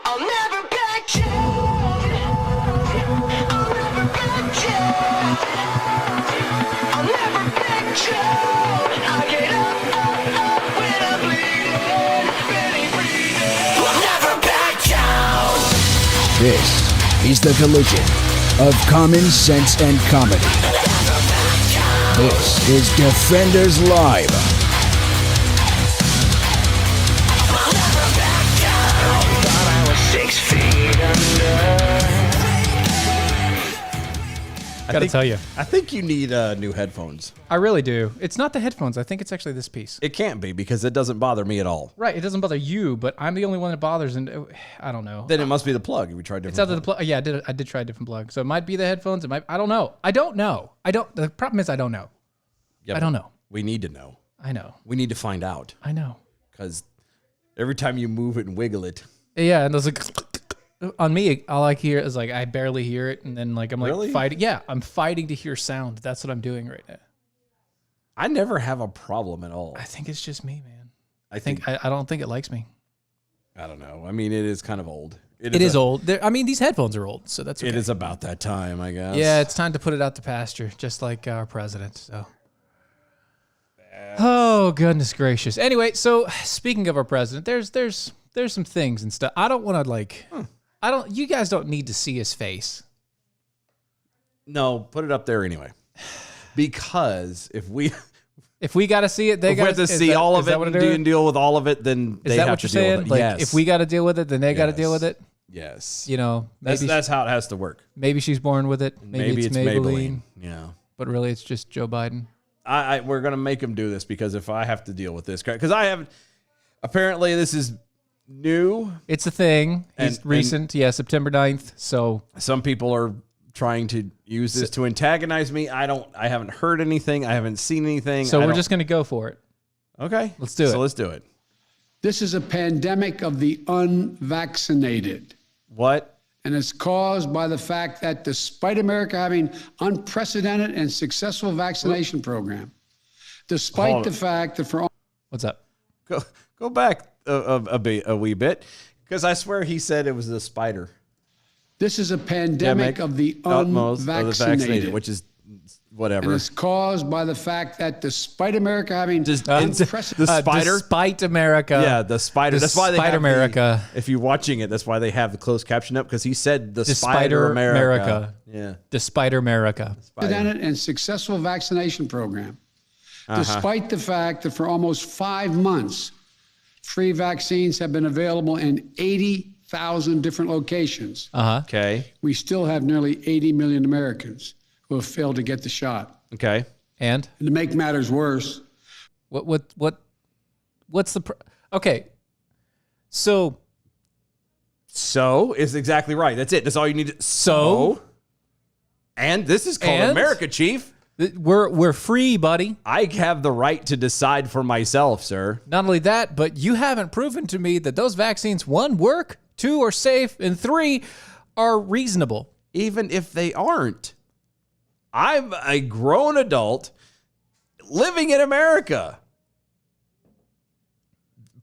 I'll never back down. I'll never back down. I'll never back down. I get up when I'm bleeding, barely breathing. I'll never back down. This is the collision of common sense and comedy. This is Defenders Live. Gotta tell you, I think you need new headphones. I really do. It's not the headphones. I think it's actually this piece. It can't be because it doesn't bother me at all. Right. It doesn't bother you, but I'm the only one that bothers, and I don't know. Then it must be the plug. We tried different. It's out of the plug. Yeah, I did try a different plug. So it might be the headphones. It might. I don't know. I don't know. The problem is I don't know. Yeah, I don't know. We need to know. I know. We need to find out I know. because every time you move it and wiggle it, Yeah, and there's like on me, all I hear is like I barely hear it, and then like I'm like Really? fighting. Yeah, I'm fighting to hear sound. That's what I'm doing right now. I never have a problem at all. I think it's just me, man. I think I don't think it likes me. I don't know. I mean, it is kind of old. It is old. I mean, these headphones are old, so that's okay. It is about that time, I guess. Yeah, it's time to put it out to pasture, just like our president. So. Oh goodness gracious. Anyway, so speaking of our president, there's some things and stuff. I don't want to like. You guys don't need to see his face. No, put it up there anyway. Because if we got to see it, they got to see all of it and deal with all of it, then is they that have what to you're deal saying? with it. Like, Yes. if we got to deal with it, then they got to deal with it. Yes. You know, maybe That's how it has to work. maybe she's born with it. Maybe it's Maybelline, Yeah. but really it's just Joe Biden. We're gonna make him do this because if I have to deal with this, because I have, apparently this is new. It's a thing. It's And- recent. Yeah, September 9th. So Some people are trying to use this to antagonize me. I haven't heard anything. I haven't seen anything. we're just gonna go for it. okay. Let's do it. So let's do it. This is a pandemic of the unvaccinated. What? And it's caused by the fact that despite America having unprecedented and successful vaccination program, despite Hold the on. fact that for What's up? Go back a wee bit, because I swear he said it was the spider. this is a pandemic of the utmost of the unvaccinated, which is and whatever. it's caused by the fact that despite America having The unprecedented spider. Despite America. Yeah, the spider. That's why they Despite have America. if you're watching it, that's why they have the closed caption up, because he said the Despite spider America. America. Yeah. Despite America. and successful vaccination program, despite the fact that for almost 5 months, free vaccines have been available in 80,000 different locations. Okay. We still have nearly 80 million Americans who have failed to get the shot. Okay. And And to make matters worse, what's the okay? So So is exactly right. That's it. That's all you need. And this is called And? America, Chief. we're free, buddy. I have the right to decide for myself, sir. Not only that, but you haven't proven to me that those vaccines, 1, work, 2, are safe, and 3, are reasonable. Even if they aren't. I'm a grown adult living in America.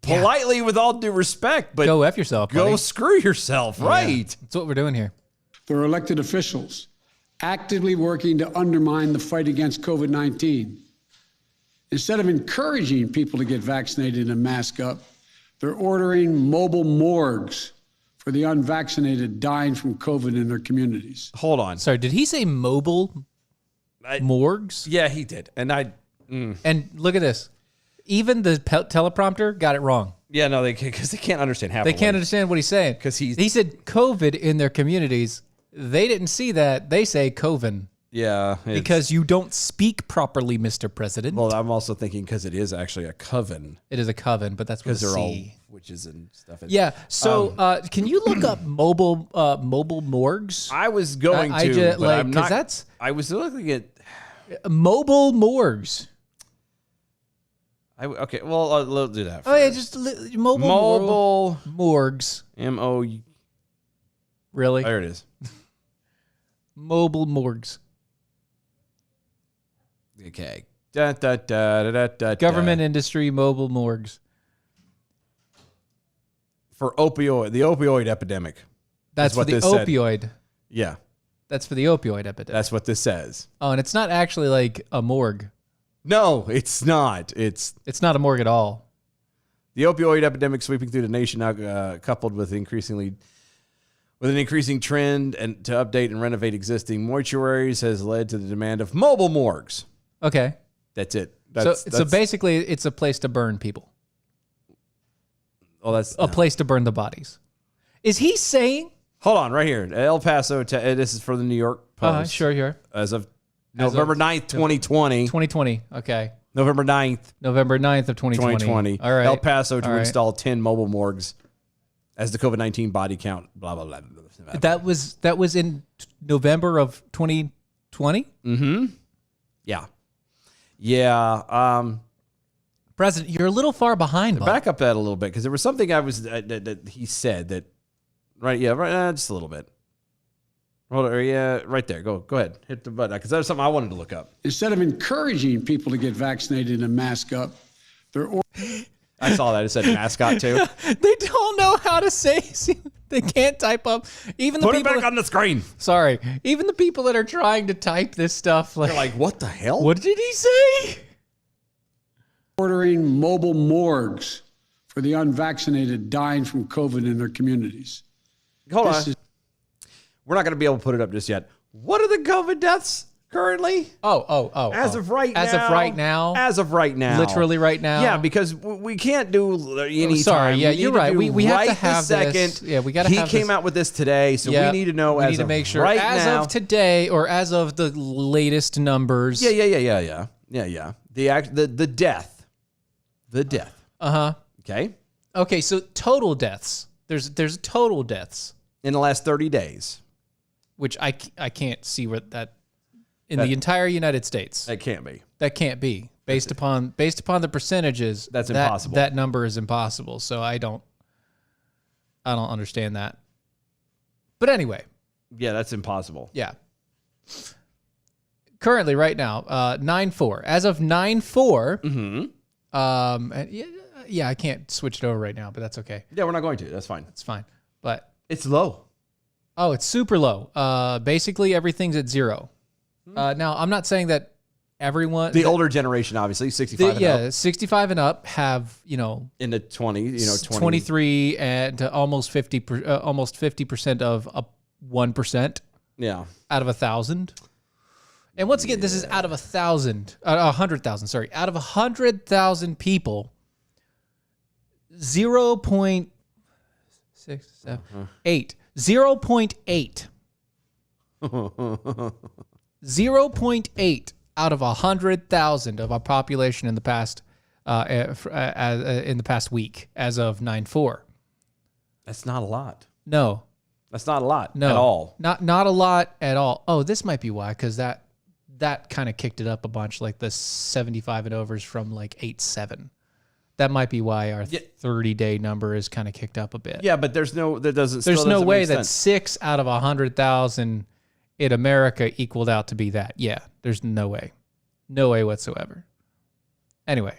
Politely, with all due respect, but Go F yourself, go buddy. screw yourself, right? That's what we're doing here. there are elected officials actively working to undermine the fight against COVID-19. Instead of encouraging people to get vaccinated and mask up, they're ordering mobile morgues for the unvaccinated dying from COVID in their communities. Hold on. Sorry, did he say mobile morgues? Yeah, he did. And And look at this. Even the teleprompter got it wrong. yeah, no, because they can't understand half They of can't what understand what he's saying. 'Cause he's- he said COVID in their communities. They didn't see that. They say Coven Yeah. because you don't speak properly, Mr. President. Well, I'm also thinking because it is actually a coven, It is a coven, but that's with because a they're C. all witches and stuff. Yeah. So, can you look up mobile morgues? I was going I to, just, but like, I'm 'cause not. that's- I was looking at. Mobile morgues. Okay, well, let's do that. Oh yeah, first. just mobile mobile morgues. MO. Really? There it is. Mobile morgues. Okay. Da, da, da, da, da, da, Government industry mobile morgues. For the opioid epidemic. That's what for the this said. opioid. Yeah, That's for the opioid epidemic. that's what this says. Oh, and it's not actually like a morgue. No, it's not. It's It's not a morgue at all. the opioid epidemic sweeping through the nation now, coupled with an increasing trend and to update and renovate existing mortuaries, has led to the demand of mobile morgues. Okay. That's it. So basically, it's a place to burn people. Oh, that's A place to burn the bodies. Is he saying? Hold on, right here, El Paso. This is for the New York Post. Sure. As of November 9th, 2020. 2020. Okay. November 9th, November 9th of 2020. 2020. All right. El Paso to All right. install 10 mobile morgues as the COVID-19 body count. Blah blah blah. That was in November of 2020. Yeah. President, you're a little far behind. Bud. Back up that a little bit because there was something that he said that. Right. Yeah. Right. Just a little bit. Hold on. Yeah. Right there. Go ahead. Hit the button because that was something I wanted to look up. Instead of encouraging people to get vaccinated and mask up, they're I saw that. It said mascot too. They don't know how to say. They can't type up. Even the Put it people. back on the screen. Sorry. Even the people that are trying to type this stuff, They're like, what the hell? what did he say? ordering mobile morgues for the unvaccinated dying from COVID in their communities. Hold on. This is- We're not going to be able to put it up just yet. What are the COVID deaths currently? As of right now. As of right now. Literally right now. Yeah, because we can't do any Sorry, time. yeah, We need you're to right. do We have to right have this this. second. Yeah, we gotta He have came this. out with this today, so Yeah, we need to know we as need to of make sure right as now. of today or as of the latest numbers. Yeah. The death. The death. Uh-huh. Okay? Okay, so total deaths. There's total deaths, In the last 30 days. which I can't see what that in the entire United States. That can't be. That can't be based upon the percentages. That's impossible. That number is impossible. So I don't understand that. But anyway, Yeah, that's impossible. yeah. Currently, right now, 9/4. As of 9/4. And yeah, I can't switch it over right now, but that's okay. Yeah, we're not going to. That's fine. It's fine. But It's low. oh, it's super low. Basically, everything's at 0. Now, I'm not saying that everyone. The older generation, obviously, 65 and up. 65 and up have, In the 20, 23 and almost 50% of 1% Yeah. out of 1,000. And once again, this is out of 1,000, 100,000. Sorry, out of 100,000 people, 0.6, 7, 8, 0.8. 0.8 out of 100,000 of our population in the past week, as of 9/4. That's not a lot. No, That's not a lot no, at all. Not a lot at all. Oh, this might be why, because that kind of kicked it up a bunch, like the 75 and overs from like 8.7. That might be why our 30-day number is kind of kicked up a bit. Yeah, but there's no There's still no doesn't way make that sense. 6 out of 100,000 in America equaled out to be that. Yeah, there's no way. No way whatsoever. Anyway.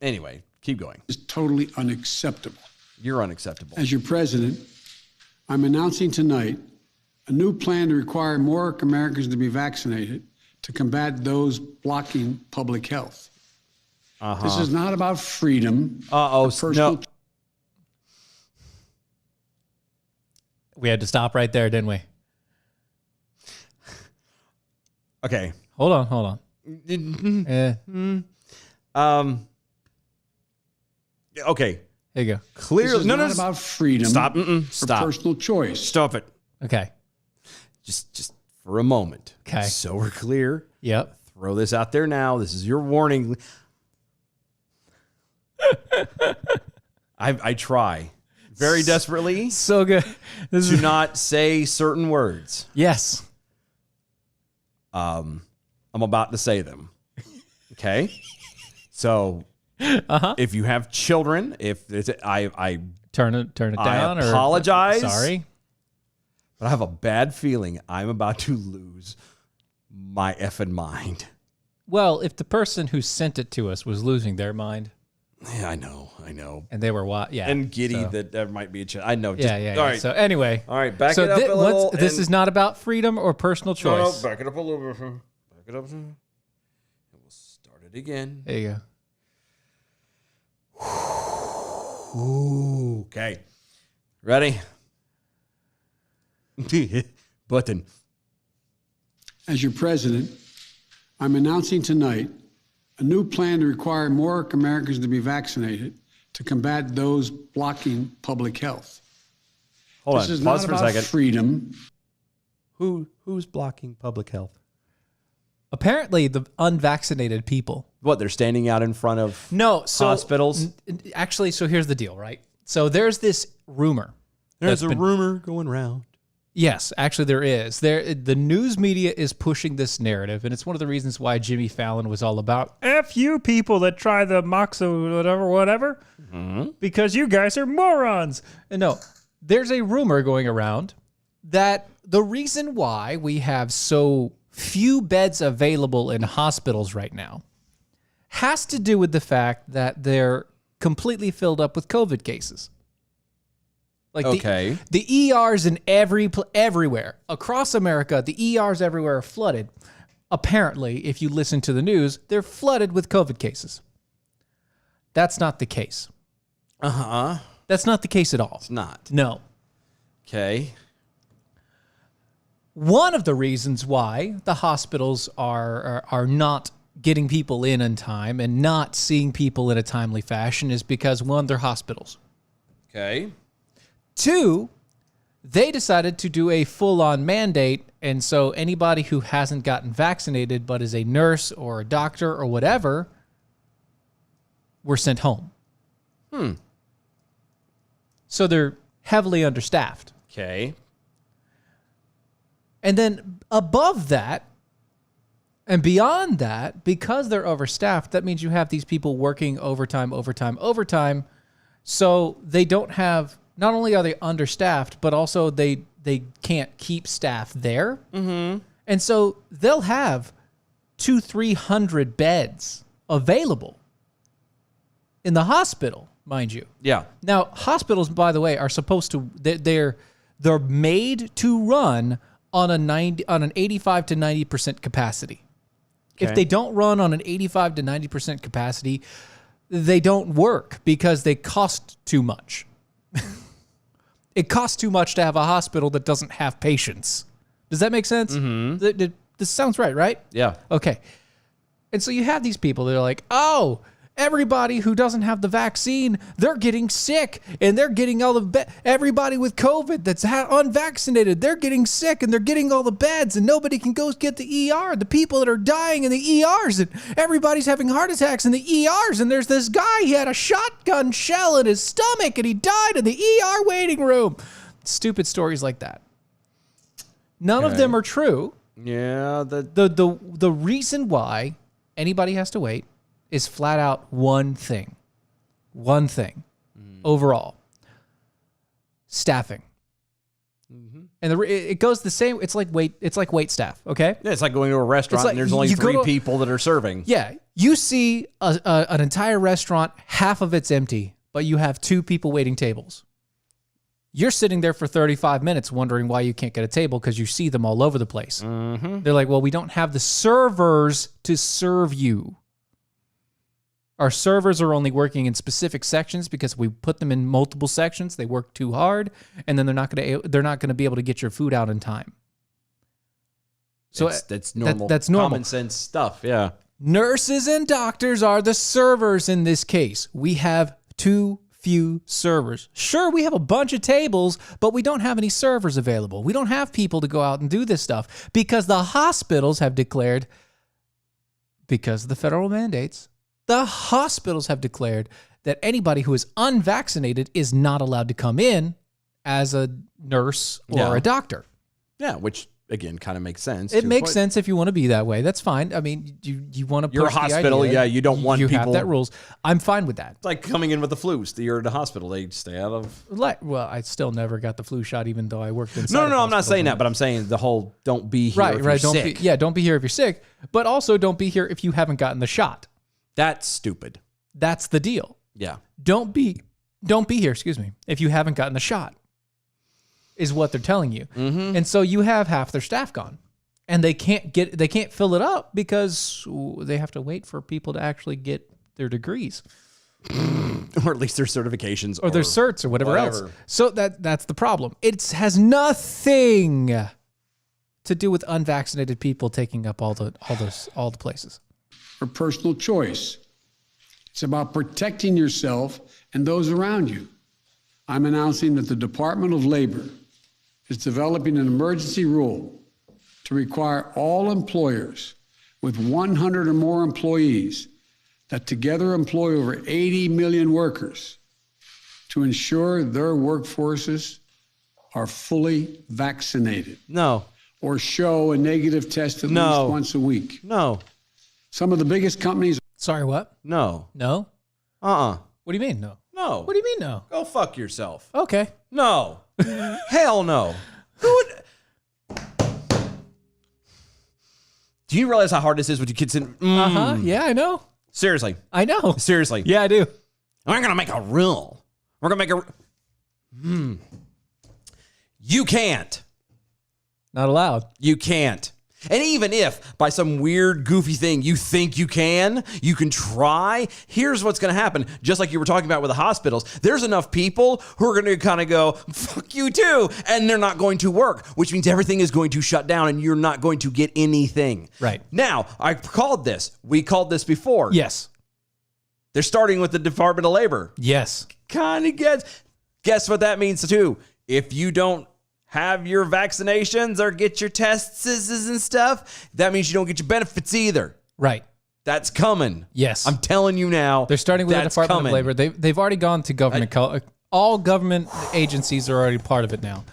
Anyway, keep going. is totally unacceptable. You're unacceptable. As your president, I'm announcing tonight a new plan to require more Americans to be vaccinated to combat those blocking public health. This is not about freedom. No. We had to stop right there, didn't we? Okay. Hold on. Okay. There you go. This Clearly, is no. not about freedom Stop. or Stop. personal choice. Stop it. Okay. Just for a moment. Okay. So we're clear. Yep. Throw this out there now. This is your warning. I try very desperately So good. This to is not say certain words. yes. I'm about to say them. Okay. So if you have children, if it's, I Turn it down. I apologize. Or, sorry. but I have a bad feeling I'm about to lose my effing mind. Well, if the person who sent it to us was losing their mind, Yeah, I know. and they were yeah, And giddy so- that there might be a chance. I know. Just, yeah. All right. So anyway, All right, back so it up a little. this and- is not about freedom or personal No, choice. back it up a little bit. Back it up. And we'll start it again. There you go. Ooh, okay. Ready? Button. As your president, I'm announcing tonight a new plan to require more Americans to be vaccinated to combat those blocking public health. Hold This on. is Pause not for a about second. freedom. Who's blocking public health? Apparently, the unvaccinated people. What, they're standing out in front of hospitals? Actually, so here's the deal, right? So there's this rumor. There's that's a been- rumor going around. Yes, actually there is. The news media is pushing this narrative, and it's one of the reasons why Jimmy Fallon was all about F you people that try the Moxo whatever, because you guys are morons. And no, there's a rumor going around that the reason why we have so few beds available in hospitals right now has to do with the fact that they're completely filled up with COVID cases. Like Okay. the ERs in everywhere across America, the ERs everywhere are flooded. Apparently, if you listen to the news, they're flooded with COVID cases. That's not the case. Uh-huh. That's not the case at all. It's not. No. Okay. One of the reasons why the hospitals are not getting people in time and not seeing people in a timely fashion is because, one, they're hospitals. Okay. Two, they decided to do a full-on mandate, and so anybody who hasn't gotten vaccinated but is a nurse or a doctor or whatever were sent home. So they're heavily understaffed. Okay. And then above that, and beyond that, because they're overstaffed, that means you have these people working overtime. So they don't have, not only are they understaffed, but also they can't keep staff there. Mm-hmm. And so they'll have 200-300 beds available in the hospital, mind you. Yeah. Now, hospitals, by the way, are supposed to, they're made to run on an 85 to 90% capacity. Okay. If they don't run on an 85 to 90% capacity, they don't work because they cost too much. It costs too much to have a hospital that doesn't have patients. Does that make sense? Mm-hmm. This sounds right? Yeah. Okay. And so you have these people that are like, oh, everybody who doesn't have the vaccine, they're getting sick and they're getting all the everybody with COVID that's unvaccinated, they're getting sick and they're getting all the beds and nobody can go get the ER. The people that are dying in the ERs and everybody's having heart attacks in the ERs. And there's this guy, he had a shotgun shell in his stomach and he died in the ER waiting room. Stupid stories like that. None of them are true. Yeah. The reason why anybody has to wait is flat out one thing overall: staffing. And it goes the same. It's like wait staff. Okay. Yeah, it's like going to a restaurant like and there's only you go 3 to- people that are serving. Yeah, you see an entire restaurant, half of it's empty, but you have 2 people waiting tables. You're sitting there for 35 minutes wondering why you can't get a table because you see them all over the place. Mm-hmm. They're like, well, we don't have the servers to serve you. Our servers are only working in specific sections because we put them in multiple sections. They work too hard, and then they're not going to be able to get your food out in time. So that's normal. That's normal. Common sense stuff. Yeah. Nurses and doctors are the servers in this case. We have too few servers. Sure, we have a bunch of tables, but we don't have any servers available. We don't have people to go out and do this stuff because the hospitals have declared, because of the federal mandates, the hospitals have declared that anybody who is unvaccinated is not allowed to come in as a nurse or Yeah. a doctor. Yeah, which again kind of makes sense. It to makes put- sense if you want to be that way. That's fine. I mean, you want to You're a push the hospital, idea. yeah, you don't want you people- have that rules. I'm fine with that. It's like coming in with the flu. You're at a hospital. They stay out of. Well, I still never got the flu shot, even though I worked inside. No, of I'm not hospitals. saying that, but I'm saying the whole don't be here. Right, if right. You're Don't sick. be don't be here if you're sick, but also don't be here if you haven't gotten the shot. That's stupid. That's the deal. Yeah. Don't be here, excuse me, if you haven't gotten the shot, is what they're telling you. Mm-hmm. And so you have half their staff gone. And they can't fill it up because they have to wait for people to actually get their degrees. Or at least their certifications. Or their certs or whatever else. whatever. So that's the problem. It has nothing to do with unvaccinated people taking up all the places. or personal choice. It's about protecting yourself and those around you. I'm announcing that the Department of Labor is developing an emergency rule to require all employers with 100 or more employees that together employ over 80 million workers to ensure their workforces are fully vaccinated No. or show a negative test at No. least once a week. No. Some of the biggest companies Sorry, what? No. No? Uh-uh. What do you mean no? No. What do you mean no? Go fuck yourself. Okay. No. Hell no. Who would... Do you realize how hard this is with your kids in... Uh-huh. Yeah, I know. Seriously. I know. Seriously. Yeah, I do. We're going to make a rule. We're going to make a... You can't. Not allowed. You can't. And even if by some weird, goofy thing you think you can try, here's what's going to happen. Just like you were talking about with the hospitals, there's enough people who are going to kind of go, fuck you too, and they're not going to work, which means everything is going to shut down and you're not going to get anything. Right. Now, we called this before. Yes. They're starting with the Department of Labor. Yes. Kind of guess what that means too. If you don't have your vaccinations or get your tests and stuff, that means you don't get your benefits either. Right. That's coming. Yes. I'm telling you now. They're starting with the that's Department coming. of Labor. They've already gone to government. All government agencies are already part of it now.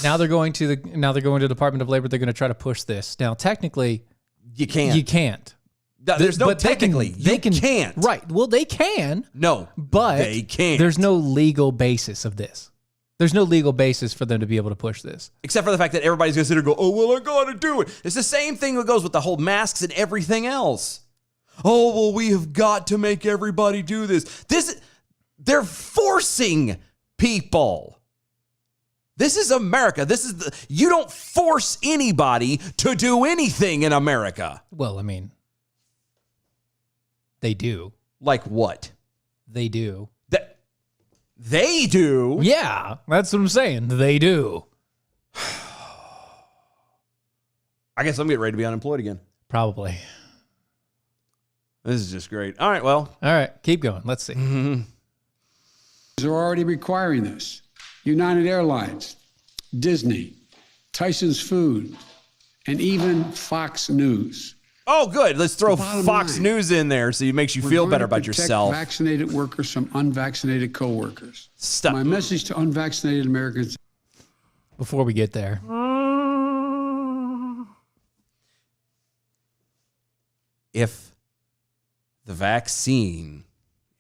Now they're going to the Department of Labor. They're going to try to push this. Now, technically, You can't. you can't. There's no But they can- technically. they You can, can't. Right. Well, they can. No. But they can't. There's no legal basis of this. There's no legal basis for them to be able to push this. Except for the fact that everybody's going to sit there and go, oh, well, I got to do it. It's the same thing that goes with the whole masks and everything else. Oh, well, we have got to make everybody do this. They're forcing people. This is America. You don't force anybody to do anything in America. Well, I mean, they do. Like what? They do. They do. Yeah, that's what I'm saying. They do. I guess I'm getting ready to be unemployed again. Probably. This is just great. All right, well. All right, keep going. Let's see. are already requiring this. United Airlines, Disney, Tyson's Food, and even Fox News. Oh, good. Let's throw Bottom Fox line. News in there so it makes you We're feel going better to about protect yourself. Vaccinated workers from unvaccinated coworkers. Stop. My message to unvaccinated Americans: Before we get there, If the vaccine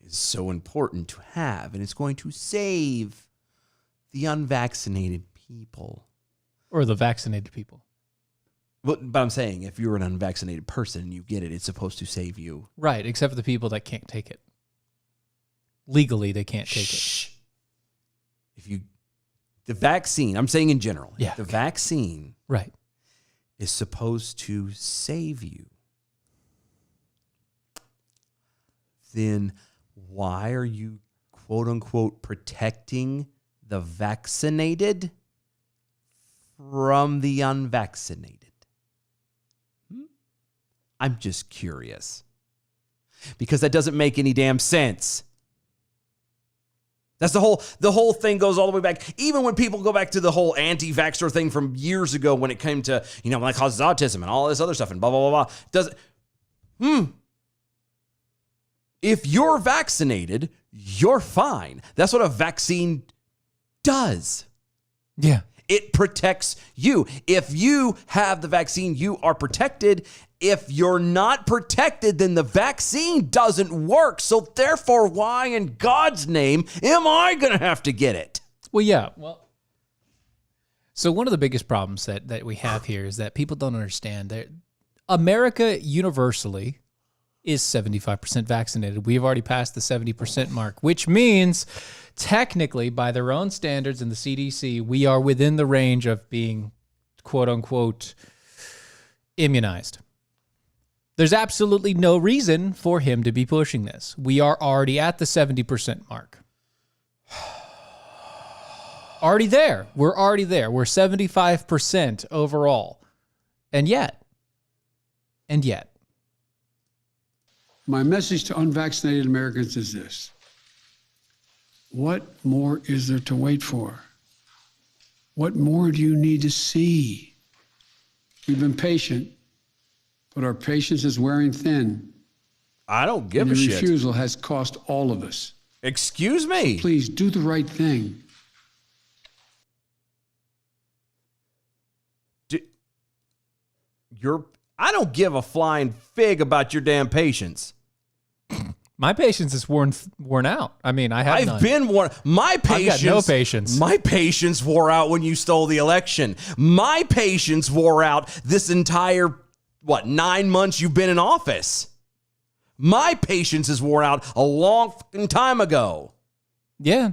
is so important to have and it's going to save the unvaccinated people. or the vaccinated people. But I'm saying if you're an unvaccinated person and you get it, it's supposed to save you. Right, except for the people that can't take it. Legally, they can't take it. Shh. The vaccine, I'm saying in general, Yeah, the okay. vaccine Right. is supposed to save you. Then why are you, quote unquote, protecting the vaccinated from the unvaccinated? I'm just curious. Because that doesn't make any damn sense. That's the whole thing goes all the way back. Even when people go back to the whole anti-vaxxer thing from years ago when it came to, when that causes autism and all this other stuff and blah, blah, blah, blah. If you're vaccinated, you're fine. That's what a vaccine does. Yeah. It protects you. If you have the vaccine, you are protected. If you're not protected, then the vaccine doesn't work. So therefore, why in God's name am I going to have to get it? Well, yeah. Well, so one of the biggest problems that we have here is that people don't understand that America universally is 75% vaccinated. We've already passed the 70% mark, which means technically, by their own standards in the CDC, we are within the range of being, quote unquote, immunized. There's absolutely no reason for him to be pushing this. We are already at the 70% mark. Already there. We're already there. We're 75% overall. And yet. My message to unvaccinated Americans is this. What more is there to wait for? What more do you need to see? We've been patient, but our patience is wearing thin. I don't give And a your shit. refusal has cost all of us. Excuse me. Please do the right thing. I don't give a flying fig about your damn patience. My patience is worn out. I mean, I have none. I've been worn. My patience. I've got no patience. My patience wore out when you stole the election. My patience wore out this entire 9 months you've been in office. My patience is wore out a long fucking time ago. Yeah.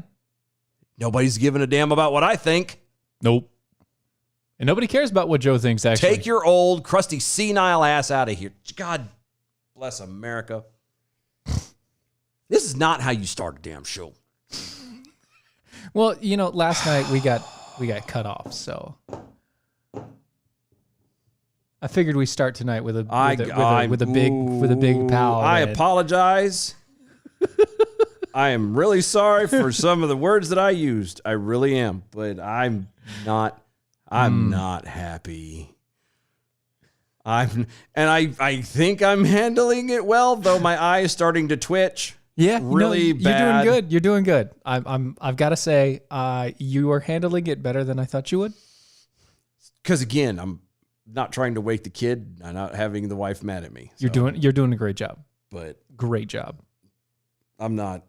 Nobody's giving a damn about what I think. Nope. And nobody cares about what Joe thinks, actually. Take your old, crusty, senile ass out of here. God bless America. This is not how you start a damn show. Well, last night we got cut off, so I figured we start tonight with a big pow. I apologize. I am really sorry for some of the words that I used. I really am, but I'm not happy. I think I'm handling it well, though my eye is starting to twitch. Yeah, really bad. You're doing good. You're doing good. I've got to say, you are handling it better than I thought you would. Because again, I'm not trying to wake the kid. I'm not having the wife mad at me. You're doing a great job. But Great job. I'm not.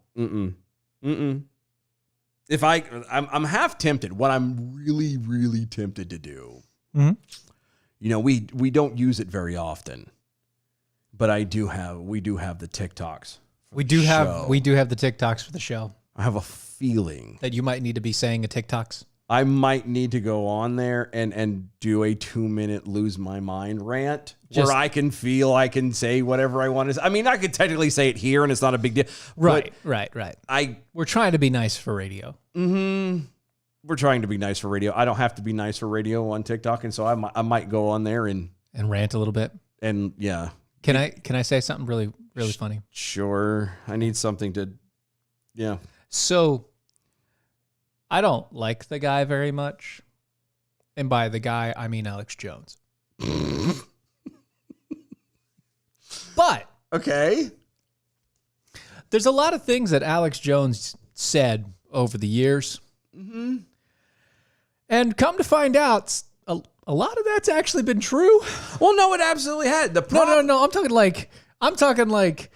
If I'm half tempted. What I'm really, really tempted to do. Mm-hmm. We don't use it very often, but we do have the TikToks. We do have the TikToks for the show. I have a feeling that you might need to be saying a TikToks. I might need to go on there and do a 2-minute lose my mind rant where I can say whatever I want to say. I mean, I could technically say it here and it's not a big deal. Right. We're trying to be nice for radio. We're trying to be nice for radio. I don't have to be nice for radio on TikTok. And so I might go on there and rant a little bit. And yeah. Can I say something really, really funny? Sure. I need something to, yeah. So I don't like the guy very much. And by the guy, I mean Alex Jones. But okay, there's a lot of things that Alex Jones said over the years. Mm-hmm. And come to find out, a lot of that's actually been true. Well, no, it absolutely had. No. I'm talking like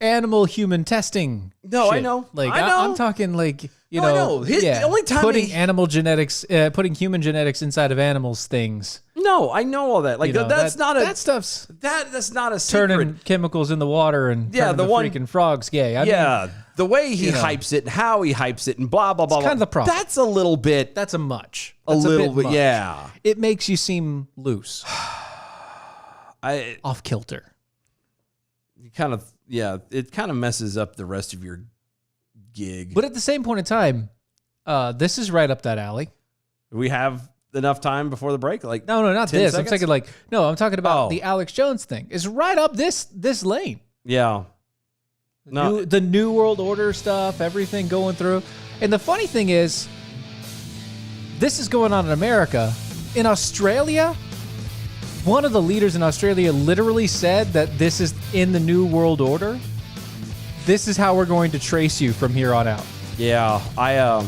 animal human testing. No, shit. I know. I'm talking like, I know. The only time putting animal genetics, putting human genetics inside of animals things. No, I know all that. Like that's not that stuff's that's not a secret. Turning chemicals in the water and turning the freaking frogs gay. I mean, the way he hypes it and how he hypes it and blah blah blah. Kind of the problem. That's a little bit. That's a much. That's a little bit. much. Yeah. It makes you seem loose. Off kilter. It kind of messes up the rest of your gig. But at the same point in time, this is right up that alley. We have enough time before the break? Like no, not 10 this. seconds? I'm talking about the Alex Jones thing. It's right up this lane. Yeah. The New World Order stuff, everything going through. And the funny thing is, this is going on in America. In Australia, one of the leaders in Australia literally said that this is in the New World Order. This is how we're going to trace you from here on out. Yeah, I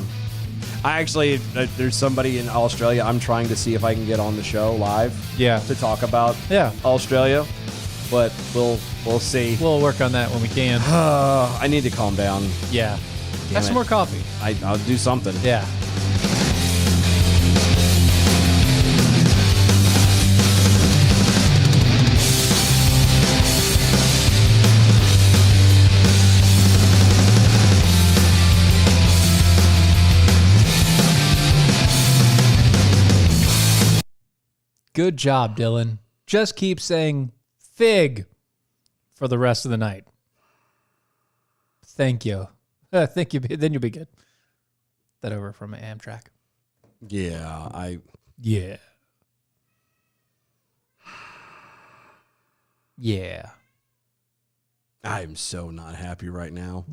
actually, there's somebody in Australia. I'm trying to see if I can get on the show live. Yeah. To talk about Australia, but we'll see. We'll work on that when we can. I need to calm down. Yeah. Have some more coffee. I'll do something. Yeah. Good job, Dylan. Just keep saying fig for the rest of the night. Thank you. Thank you. Then you'll be good. That over from Amtrak. Yeah, Yeah. Yeah. I'm so not happy right now.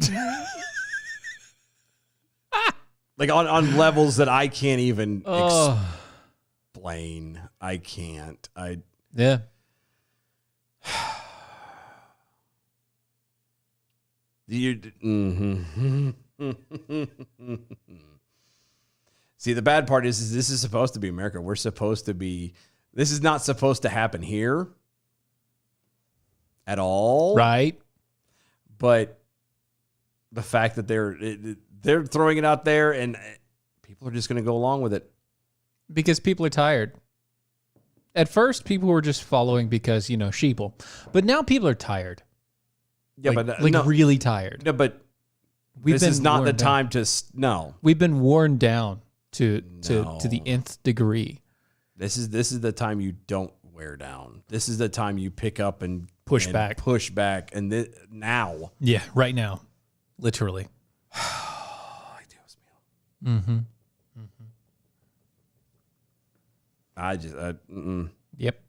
Like on levels that I can't even explain. I can't. Yeah. See, the bad part is this is supposed to be America. We're supposed to be. This is not supposed to happen here at all. Right. But the fact that they're throwing it out there and people are just going to go along with it. Because people are tired. At first, people were just following because, sheeple. But now people are tired. Yeah, like, but no, really tired. no, but We've this been is not the worn down. time to no. We've been worn down to the nth degree. This is the time you don't wear down. This is the time you pick up and Push back. push back, and now. Yeah, right now, literally. Mm-hmm. Yep.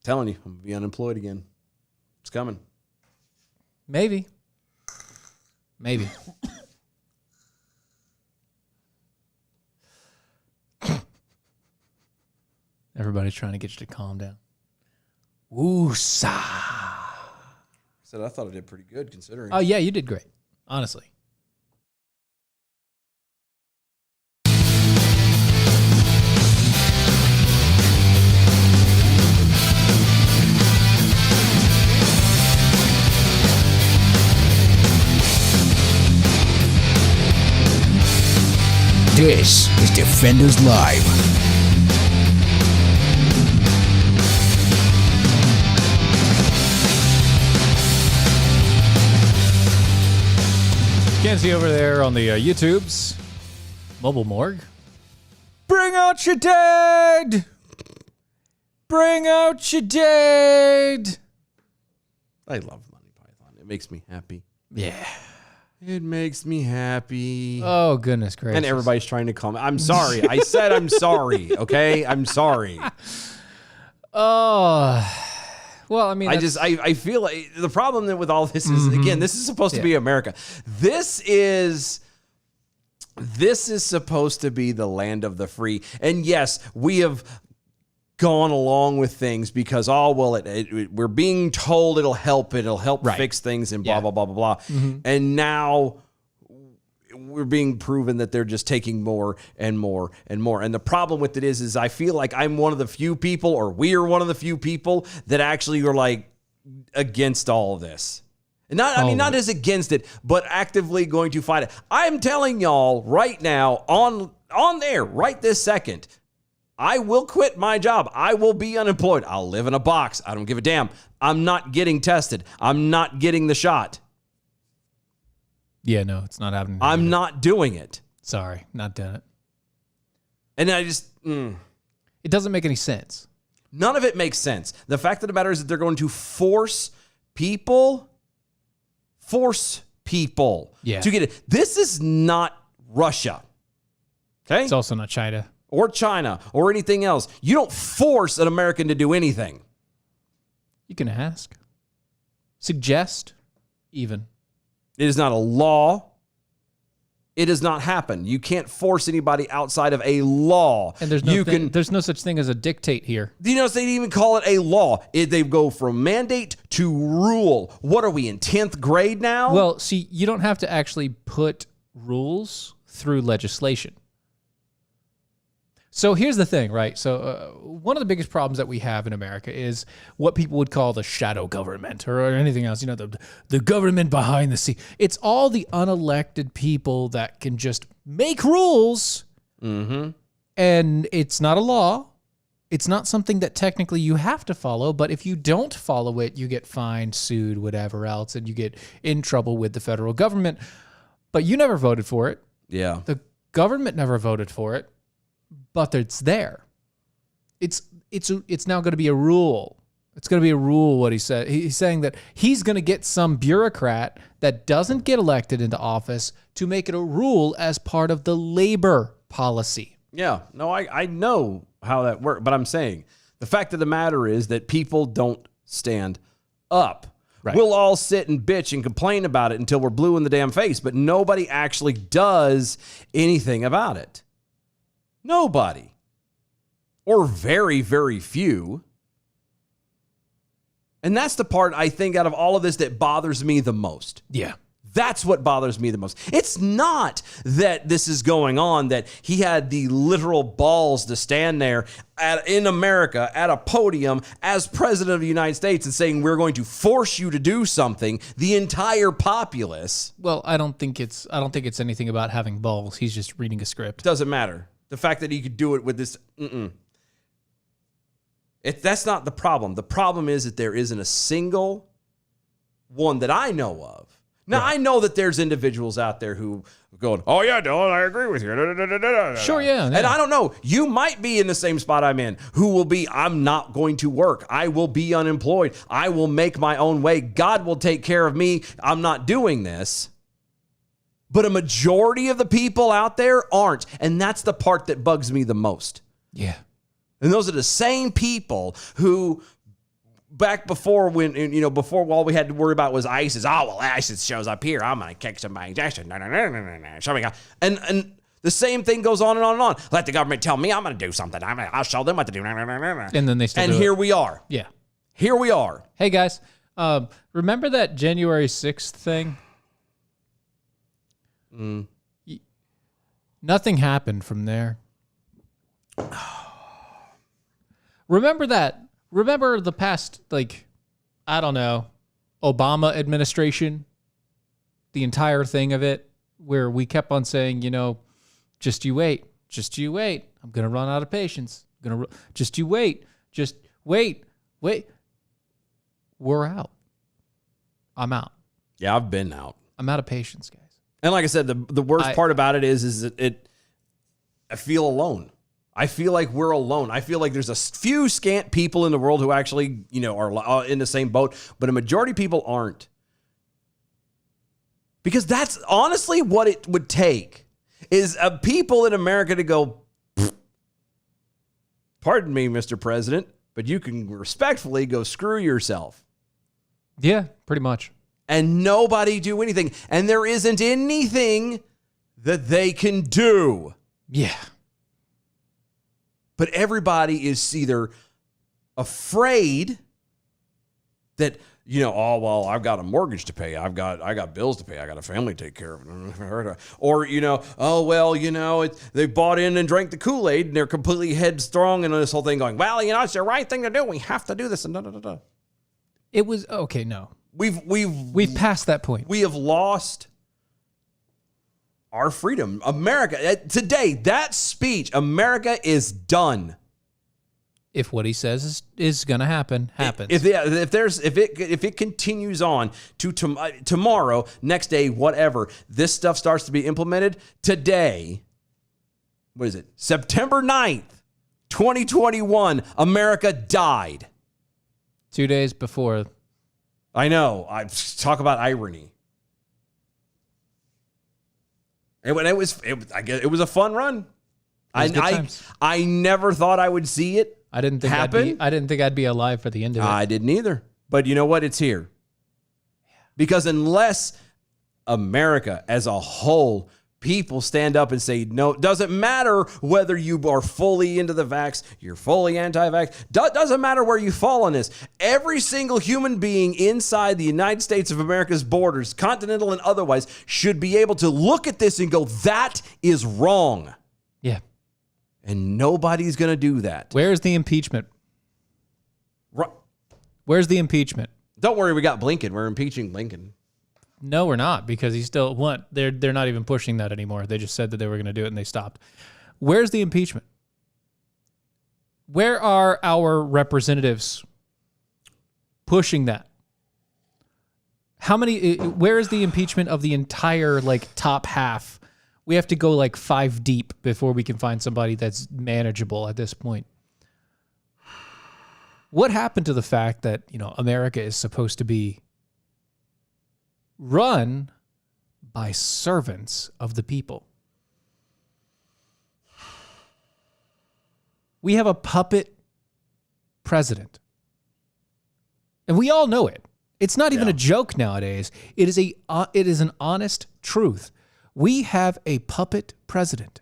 Telling you, I'm gonna be unemployed again. It's coming. Maybe. Everybody's trying to get you to calm down. Woosah. Said I thought I did pretty good considering. Oh, yeah, you did great. Honestly. This is Defenders Live. Can't see over there on the YouTubes. Mobile Morgue. Bring out your dead! Bring out your dead! I love Monty Python. It makes me happy. Yeah. It makes me happy. Oh, goodness gracious. And everybody's trying to call me. I'm sorry. I said I'm sorry. Okay, I'm sorry. Oh. Well, I mean, I feel like the problem with all this is, again, this is supposed to be America. This is supposed to be the land of the free. And yes, we have gone along with things because, we're being told it'll help fix things and blah, blah, blah, blah, blah. And now we're being proven that they're just taking more and more and more. And the problem with it is I feel like I'm one of the few people, or we are one of the few people that actually are like against all of this. And not as against it, but actively going to fight it. I'm telling y'all right now on there right this second, I will quit my job. I will be unemployed. I'll live in a box. I don't give a damn. I'm not getting tested. I'm not getting the shot. yeah, no, it's not happening. I'm not doing it. Sorry, not doing it. And I just, It doesn't make any sense. none of it makes sense. The fact of the matter is that they're going to force people to get it. This is not Russia. Okay? It's also not China. Or China or anything else. You don't force an American to do anything. You can ask. Suggest, even. It is not a law. It does not happen. You can't force anybody outside of a law. And there's no such thing as a dictate here. Do you notice they didn't even call it a law? They go from mandate to rule. What are we in 10th grade now? Well, see, you don't have to actually put rules through legislation. So here's the thing, right? So one of the biggest problems that we have in America is what people would call the shadow government or anything else, the government behind the scene. It's all the unelected people that can just make rules, and it's not a law. It's not something that technically you have to follow, but if you don't follow it, you get fined, sued, whatever else, and you get in trouble with the federal government. But you never voted for it. yeah. The government never voted for it. but it's there. It's now going to be a rule. It's going to be a rule, what he said. He's saying that he's going to get some bureaucrat that doesn't get elected into office to make it a rule as part of the labor policy. Yeah, no, I know how that works, but I'm saying the fact of the matter is that people don't stand up. Right. We'll all sit and bitch and complain about it until we're blue in the damn face, but nobody actually does anything about it. Nobody. Or very, very few. And that's the part, I think, out of all of this that bothers me the most. Yeah. That's what bothers me the most. It's not that this is going on, that he had the literal balls to stand there in America at a podium as president of the United States and saying, we're going to force you to do something, the entire populace. Well, I don't think it's anything about having balls. He's just reading a script. Doesn't matter. The fact that he could do it with this, that's not the problem. The problem is that there isn't a single one that I know of. Now, right. I know that there's individuals out there who are going, oh, yeah, Dylan, I agree with you. Sure, yeah. And I don't know. You might be in the same spot I'm in, who will be, I'm not going to work. I will be unemployed. I will make my own way. God will take care of me. I'm not doing this. But a majority of the people out there aren't. And that's the part that bugs me the most. Yeah. And those are the same people who... Back before before all we had to worry about was ISIS. Oh, well, ISIS shows up here. I'm going to kick somebody. Show me. And the same thing goes on and on and on. Let the government tell me I'm going to do something. I'll show them what to do. And then they still and do here it. we are. Yeah. Here we are. Hey, guys. Remember that January 6th thing? Nothing happened from there. Remember that. Remember the past, I don't know, Obama administration, the entire thing of it, where we kept on saying, just you wait. I'm going to run out of patience. Just you wait. Just wait. We're out. I'm out. Yeah, I've been out. I'm out of patience, guys. And like I said, the worst part about it is that I feel alone. I feel like we're alone. I feel like there's a few scant people in the world who actually, are in the same boat, but a majority of people aren't. Because that's honestly what it would take, is people in America to go, pardon me, Mr. President, but you can respectfully go screw yourself. Yeah, pretty much. And nobody do anything. And there isn't anything that they can do. Yeah. But everybody is either afraid that, oh, well, I've got a mortgage to pay. I got bills to pay. I got a family to take care of. Or, oh, well, they bought in and drank the Kool-Aid and they're completely headstrong in this whole thing going, well, it's the right thing to do. We have to do this. And It was, okay, no. We've passed that point. We have lost our freedom. America, today, that speech, America is done. If what he says is going to happen, happens. If it continues on to tomorrow, next day, whatever, this stuff starts to be implemented today. What is it? September 9th, 2021, America died. 2 days before. I know. I talk about irony. And when it was a fun run. I never thought I would see it. I didn't think happen. I didn't think I'd be alive for the end of it. I didn't either. But you know what? It's here. Because unless America as a whole, people stand up and say, no, it doesn't matter whether you are fully into the vax, you're fully anti-vax, doesn't matter where you fall on this. Every single human being inside the United States of America's borders, continental and otherwise, should be able to look at this and go, that is wrong. Yeah. And nobody's going to do that. Where's the impeachment? Where's the impeachment? Don't worry, we got Blinken. We're impeaching Blinken. No, we're not, because he's still they're not even pushing that anymore. They just said that they were going to do it and they stopped. Where's the impeachment? Where are our representatives pushing that? How many? Where is the impeachment of the entire top half We have to go like 5 deep before we can find somebody that's manageable at this point. What happened to the fact that, America is supposed to be run by servants of the people? We have a puppet president. And we all know it. It's not even a joke nowadays. It is an honest truth. We have a puppet president.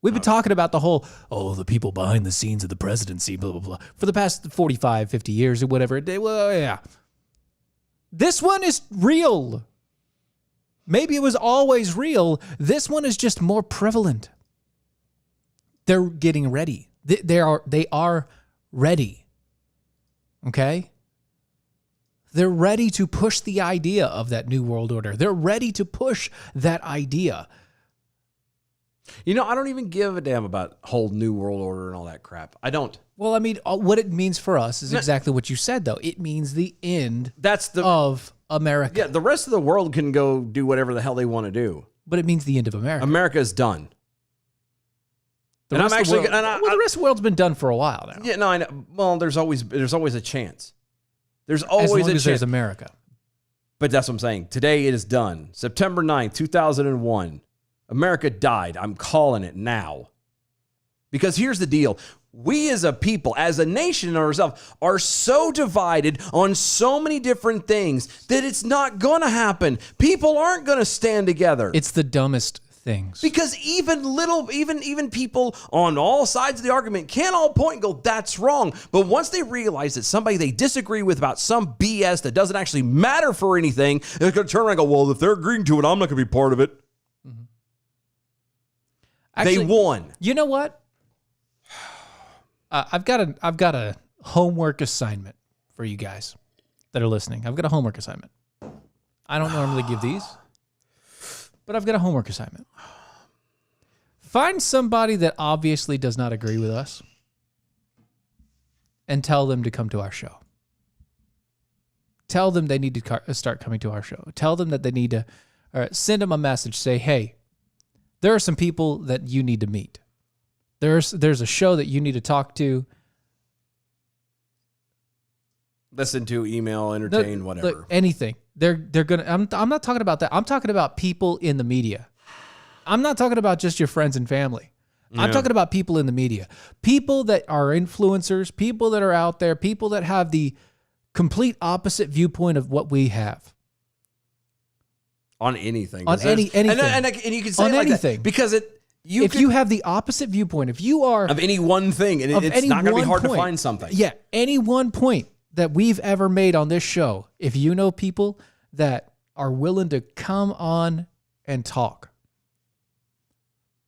We've been talking about the whole, the people behind the scenes of the presidency, blah, blah, blah, for the past 45, 50 years or whatever. Well, yeah. This one is real. Maybe it was always real. This one is just more prevalent. They're getting ready. They are ready. Okay? They're ready to push the idea of that new world order. They're ready to push that idea. I don't even give a damn about whole new world order and all that crap. I don't. Well, I mean, what it means for us is exactly what you said, though. It means the end of America. Yeah, the rest of the world can go do whatever the hell they want to do. But it means the end of America. America is done. The rest of the rest of the world's been done for a while now. Yeah, no, I know. Well, there's always a chance. There's As always long a as chance. there's America. But that's what I'm saying. Today it is done. September 9th, 2001. America died. I'm calling it now. Because here's the deal. We as a people, as a nation ourselves, are so divided on so many different things that it's not going to happen. People aren't going to stand together. It's the dumbest things. Because even people on all sides of the argument can all point and go, that's wrong. But once they realize that somebody they disagree with about some BS that doesn't actually matter for anything, they're going to turn around and go, well, if they're agreeing to it, I'm not going to be part of it. Actually, they won. You know what? I've got a homework assignment for you guys that are listening. I've got a homework assignment. I don't normally give these, but I've got a homework assignment. Find somebody that obviously does not agree with us and tell them to come to our show. Tell them they need to start coming to our show. Tell them that they need to send them a message. Say, hey, there are some people that you need to meet. There's a show that you need to talk to. Listen to, email, entertain, whatever. Look, anything. They're gonna. I'm not talking about that. I'm talking about people in the media. I'm not talking about just your friends and family. I'm talking about people in the media. People that are influencers, people that are out there, people that have the complete opposite viewpoint of what we have. On anything. On anything. And you can say on it like anything. that because if you have the opposite viewpoint, if you are of any one thing, and it's not going to be hard to find something. Yeah, any one point that we've ever made on this show, if you know people that are willing to come on and talk,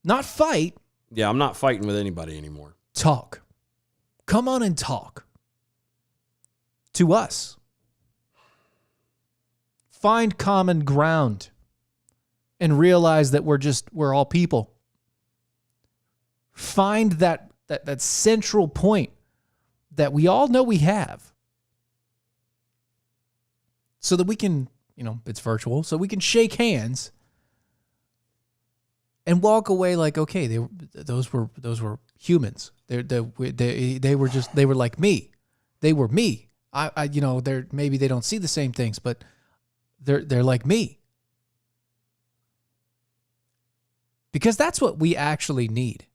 not fight. Yeah, I'm not fighting with anybody anymore. Talk. Come on and talk to us. Find common ground and realize that we're all people. Find that central point that we all know we have so that we can, it's virtual, so we can shake hands and walk away like, okay, those were humans. They were like me. They were me. Maybe they don't see the same things, but they're like me. Because that's what we actually need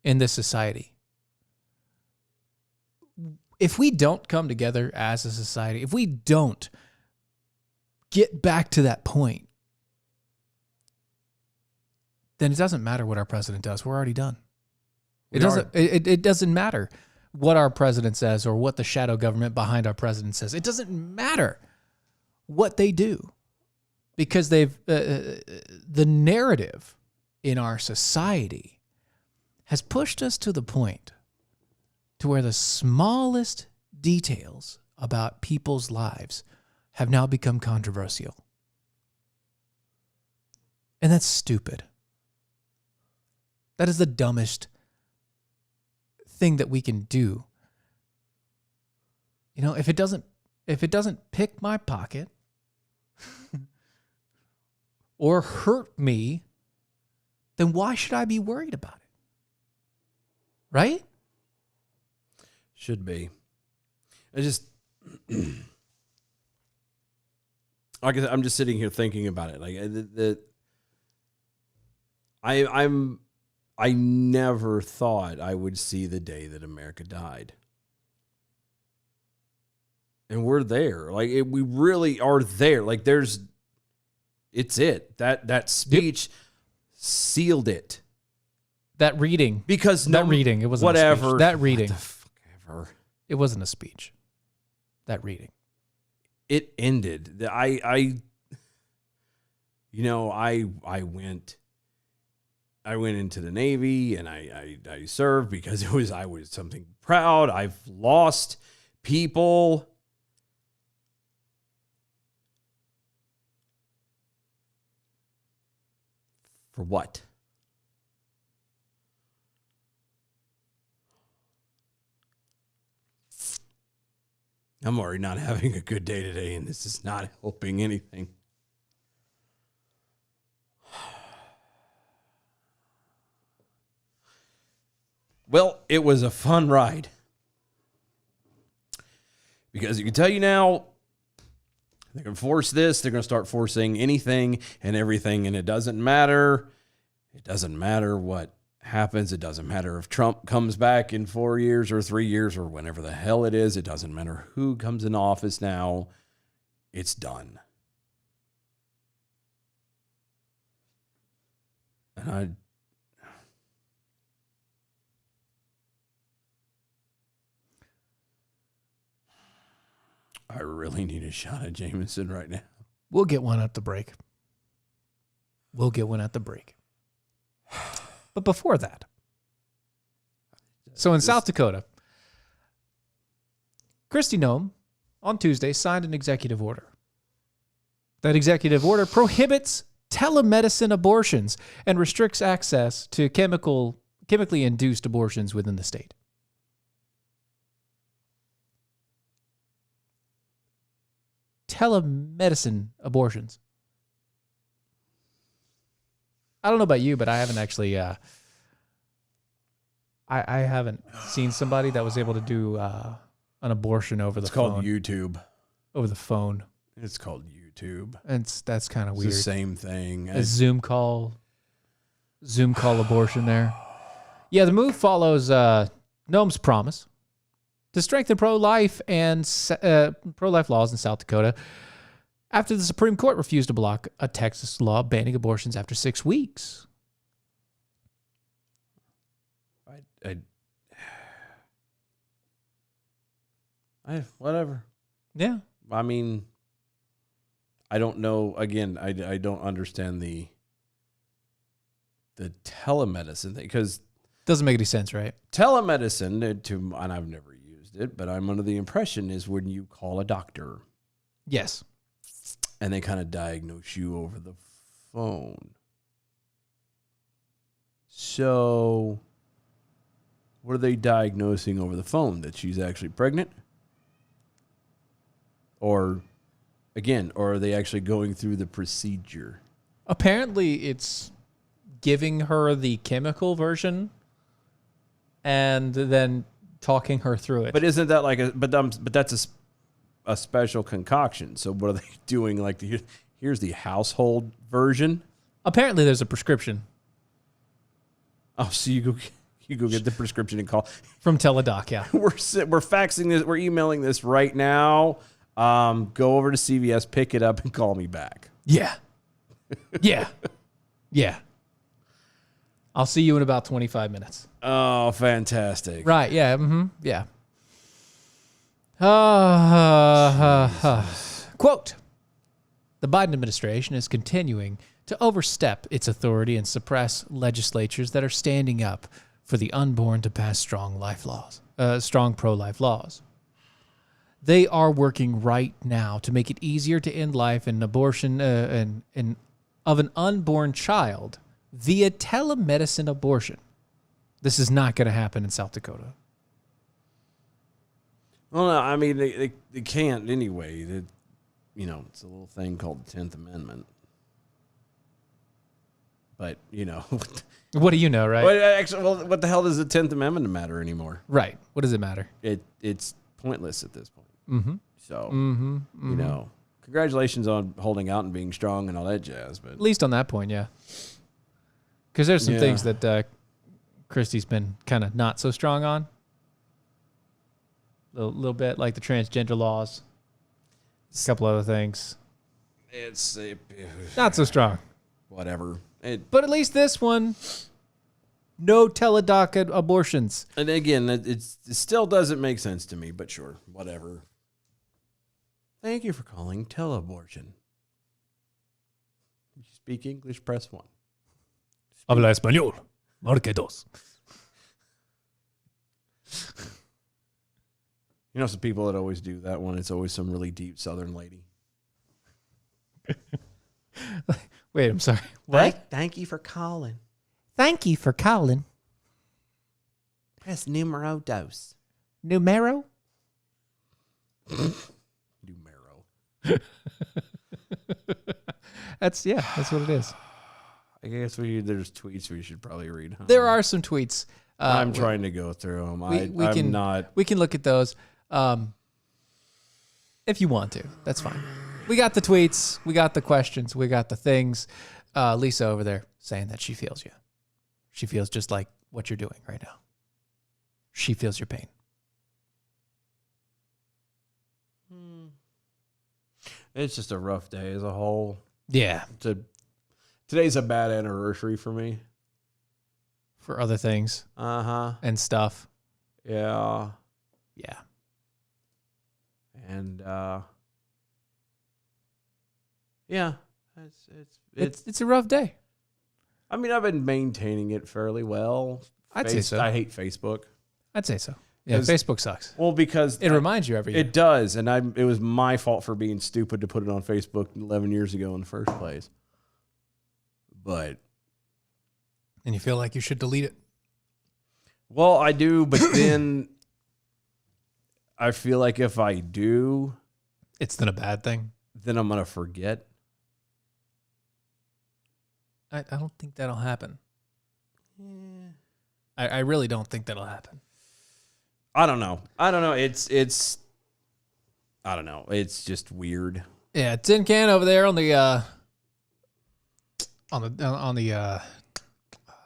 in this society. If we don't come together as a society, if we don't get back to that point, then it doesn't matter what our president does. We're already done. It doesn't matter what our president says or what the shadow government behind our president says. It doesn't matter what they do, because the narrative in our society has pushed us to the point to where the smallest details about people's lives have now become controversial. And that's stupid. That is the dumbest thing that we can do. If it doesn't pick my pocket, or hurt me, then why should I be worried about it? Right? Should be. I just, like I said, I'm just sitting here thinking about it. Like I never thought I would see the day that America died. And we're there. Like we really are there. Like it's it. That speech sealed it. That reading. Because that reading, it wasn't whatever. A speech. That reading. What the fuck ever. It wasn't a speech. That reading. It ended. I went into the Navy and I served because I was something proud. I've lost people. For what? I'm already not having a good day today, and this is not helping anything. Well, it was a fun ride. Because you can tell you now, they're going to force this. They're going to start forcing anything and everything, and it doesn't matter. It doesn't matter what happens. It doesn't matter if Trump comes back in 4 years or 3 years or whenever the hell it is. It doesn't matter who comes in office now. It's done. And I really need a shot of Jameson right now. We'll get one at the break. But before that, so in South Dakota, Kristi Noem on Tuesday signed an executive order. That executive order prohibits telemedicine abortions and restricts access to chemically induced abortions within the state. Telemedicine abortions. I don't know about you, but I haven't actually. I haven't seen somebody that was able to do an abortion over the phone. It's called YouTube. Over the phone. It's called YouTube. And that's kind of weird. It's the same thing. A Zoom call abortion there. Yeah, the move follows Noem's promise to strengthen pro-life and pro-life laws in South Dakota after the Supreme Court refused to block a Texas law banning abortions after 6 weeks. Whatever. Yeah. I mean, I don't know. Again, I don't understand the telemedicine thing because doesn't make any sense, right? Telemedicine, and I've never used it, but I'm under the impression is when you call a doctor. Yes. And they kind of diagnose you over the phone. So, what are they diagnosing over the phone? That she's actually pregnant? Or are they actually going through the procedure? Apparently, it's giving her the chemical version and then talking her through it. But isn't that like but that's a special concoction. So what are they doing? Like here's the household version. Apparently, there's a prescription. Oh, so you go get the prescription and call From Teladoc. Yeah, we're faxing this. We're emailing this right now. Go over to CVS, pick it up, and call me back. Yeah. I'll see you in about 25 minutes. Oh, fantastic! Right? Yeah. Mm-hmm. Yeah. Quote, the Biden administration is continuing to overstep its authority and suppress legislatures that are standing up for the unborn to pass strong pro-life laws. They are working right now to make it easier to end life and abortion of an unborn child via telemedicine abortion. This is not going to happen in South Dakota. Well, no, I mean, they can't anyway. It's a little thing called the 10th Amendment. But What do you know, right? what the hell does the 10th Amendment matter anymore? Right. What does it matter? It's pointless at this point. Mm-hmm. So congratulations on holding out and being strong and all that jazz. But At least on that point, yeah. Because there's some things that Christie's been kind of not so strong on. A little bit, like the transgender laws. A couple other things. it's Not so strong. whatever. But at least this one, no teledoc abortions. And again, it still doesn't make sense to me, but sure, whatever. Thank you for calling teleabortion. If you speak English, press 1. Habla español. Marque dos. You know some people that always do that one? It's always some really deep Southern lady. Wait, I'm sorry. What? Thank you for calling. Thank you for calling. Press numero dos. Numero? Numero. That's what it is. I guess there's tweets we should probably read. Huh? There are some tweets. I'm trying to go through them. I'm not. We can look at those if you want to. That's fine. We got the tweets. We got the questions. We got the things. Lisa over there saying that she feels you. She feels just like what you're doing right now. She feels your pain. It's just a rough day as a whole. Yeah. Today's a bad anniversary for me. For other things Uh-huh. and stuff. Yeah. Yeah. And yeah. It's a rough day. I mean, I've been maintaining it fairly well. I'd say so. I hate Facebook. I'd say so. Yeah, 'Cause- Facebook sucks. Well, because It reminds you every year. it does, and it was my fault for being stupid to put it on Facebook 11 years ago in the first place. But And you feel like you should delete it. well, I do, but then I feel like if I do, It's then a bad thing. then I'm gonna forget. I don't think that'll happen. I really don't think that'll happen. I don't know. It's I don't know. It's just weird. Yeah, Tin Can over there on the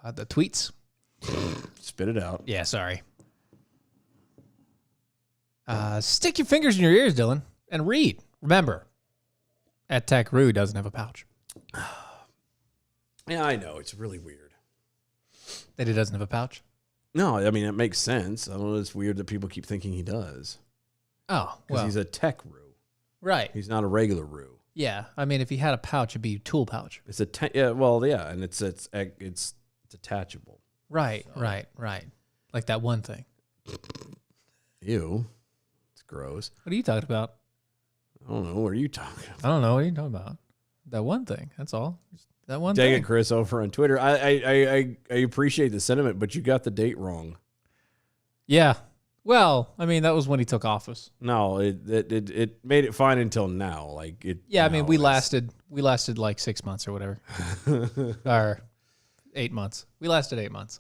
tweets. Spit it out. Yeah, sorry. Stick your fingers in your ears, Dylan, and read. Remember, at Tech Roo doesn't have a pouch. Yeah, I know. It's really weird. That he doesn't have a pouch? No, I mean, it makes sense. I don't know. It's weird that people keep thinking he does. Oh, Because well, he's a tech Roo. right. He's not a regular Roo. Yeah, I mean, if he had a pouch, it'd be a tool pouch. It's and it's detachable. Right. Like that one thing. Ew. It's gross. What are you talking about? I don't know. What are you talking about? I don't know. What are you talking about? That one thing. That's all. Just that one Dang thing. it, Chris, over on Twitter. I appreciate the sentiment, but you got the date wrong. Yeah. Well, I mean, that was when he took office. No, it made it fine until now. Like it. Yeah, I mean, now we it's- lasted like 6 months or whatever, or 8 months. We lasted 8 months.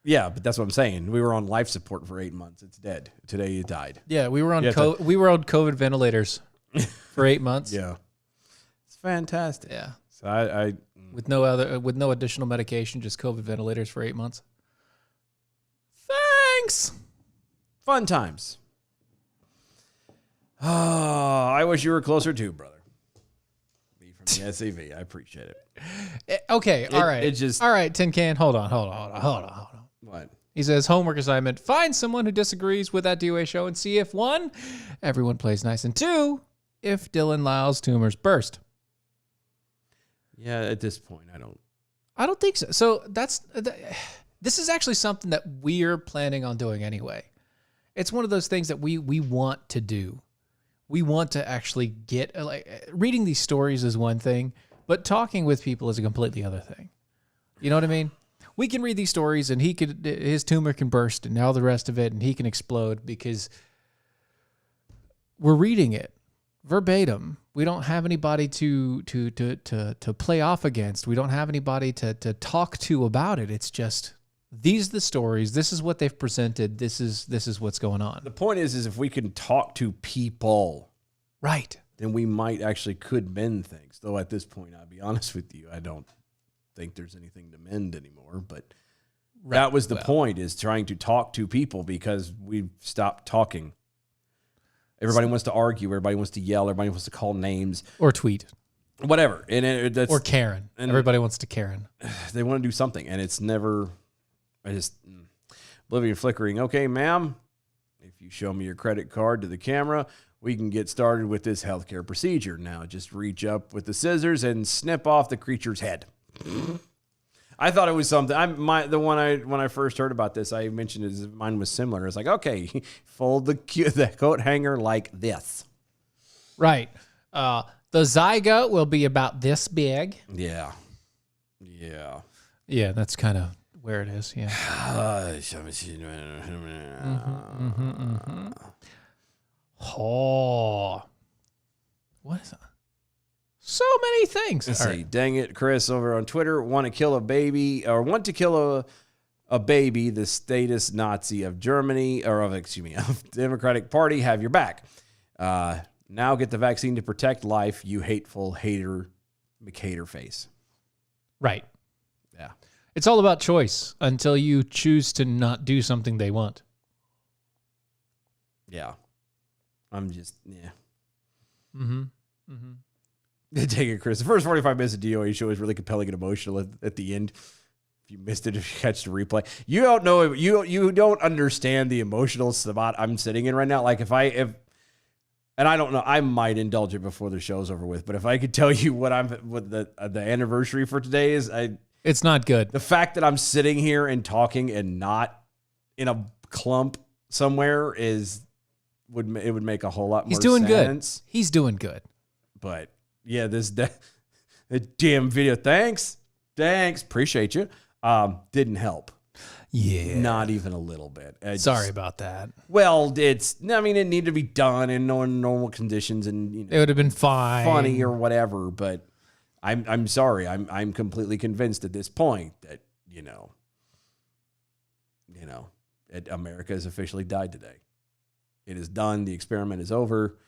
Yeah, but that's what I'm saying. We were on life support for 8 months. It's dead. Today it died. Yeah, we were on You have to- we were on COVID ventilators for 8 months. Yeah. It's fantastic. Yeah, So I with no additional medication, just COVID ventilators for 8 months. Thanks. fun times. Oh, I wish you were closer too, brother. Me from the SAV. I appreciate it. Okay, all right. it just- all right. Tin Can, hold on. What? He says homework assignment: find someone who disagrees with that DOA show and see if 1, everyone plays nice, and 2, if Dylan Lyle's tumors burst. Yeah, at this point, I don't think so. So this is actually something that we're planning on doing anyway. It's one of those things that we want to do. We want to actually get reading these stories is one thing, but talking with people is a completely other thing. You know what I mean? We can read these stories and his tumor can burst and all the rest of it, and he can explode because we're reading it verbatim. We don't have anybody to play off against. We don't have anybody to talk to about it. It's just these are the stories. This is what they've presented. This is what's going on. The point is if we can talk to people, Right. then we might actually could mend things. Though at this point, I'll be honest with you, I don't think there's anything to mend anymore. But that was the point, is trying to talk to people, because we've stopped talking. Everybody wants to argue. Everybody wants to yell. Everybody wants to call names. Or tweet. Whatever. And that's, Or Karen. and- Everybody wants to Karen. they want to do something, and it's never. I just oblivion flickering. Okay, ma'am, if you show me your credit card to the camera, we can get started with this healthcare procedure. Now, just reach up with the scissors and snip off the creature's head. I thought it was something. When I first heard about this, I mentioned it. Mine was similar. It's like, okay, fold the coat hanger like this. Right. The zygote will be about this big. Yeah. Yeah, that's kind of where it is. Yeah. Oh. What is that? So many things. Let's All see. right. Dang it, Chris over on Twitter. Want to kill a baby, the statist Nazi of Germany, or of Democratic Party, have your back. Now get the vaccine to protect life, you hateful hater, McHater face. Right. Yeah. It's all about choice until you choose to not do something they want. Yeah. I'm just, yeah. Mm-hmm. Mm-hmm. Take it, Chris. The first 45 minutes of DOA show is really compelling and emotional at the end. If you missed it, if you catch the replay, you don't know, you don't understand the emotional spot I'm sitting in right now. Like and I don't know, I might indulge it before the show's over with, but if I could tell you what the anniversary for today is, It's not good. the fact that I'm sitting here and talking and not in a clump somewhere would make a whole lot more He's doing sense. good. He's doing good. But yeah, the damn video. Thanks. Appreciate you. Didn't help. Yeah. Not even a little bit. Sorry about that. Well, it needed to be done in normal conditions and It would have been fine. funny or whatever. But I'm sorry. I'm completely convinced at this point that America has officially died today. It is done. The experiment is over.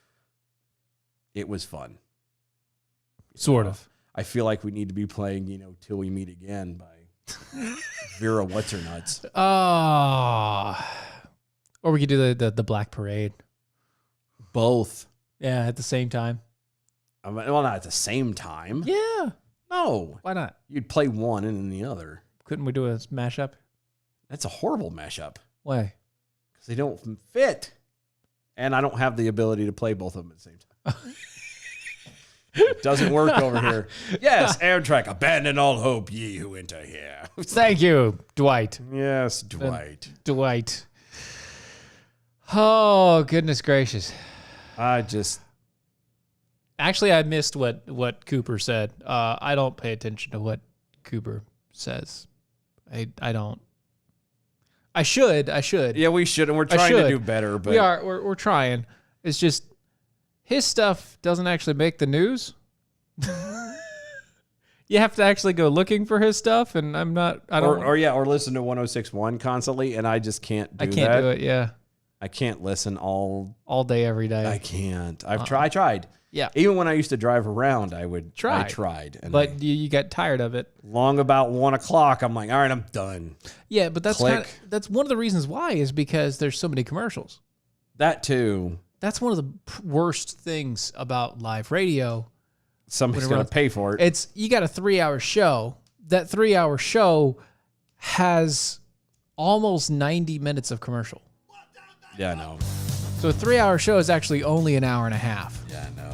It was fun. Sort of. I feel like we need to be playing, Till We Meet Again by Vera What's-Her-Nuts. Or we could do the Black Parade. Both. Yeah, at the same time. Well, not at the same time. Yeah. No. Why not? You'd play one and then the other. Couldn't we do a mashup? That's a horrible mashup Why? because they don't fit. And I don't have the ability to play both of them at the same time. It doesn't work over here. Yes, Amtrak, abandon all hope, ye who enter here. Thank you, Dwight. Yes, Dwight. Dwight. Oh, goodness gracious. Actually, I missed what Cooper said. I don't pay attention to what Cooper says. I don't. I should. Yeah, we should, and we're trying to do better. But We're trying. It's just his stuff doesn't actually make the news. You have to actually go looking for his stuff, and I'm not. I don't. Or listen to 106.1 constantly, and I just can't do that. I can't do it. Yeah, I can't listen all day, every day. I can't. I tried. Yeah. Even when I used to drive around, I Try. tried. And But you got tired of it. long about 1 o'clock, I'm like, all right, I'm done. Yeah, but that's Click. that's one of the reasons why is because there's so many commercials. That too. That's one of the worst things about live radio. Somebody's going to pay for it. It's you got a 3-hour show. That 3-hour show has almost 90 minutes of commercial. Yeah, I know. So a 3-hour show is actually only an hour and a half. Yeah, I know.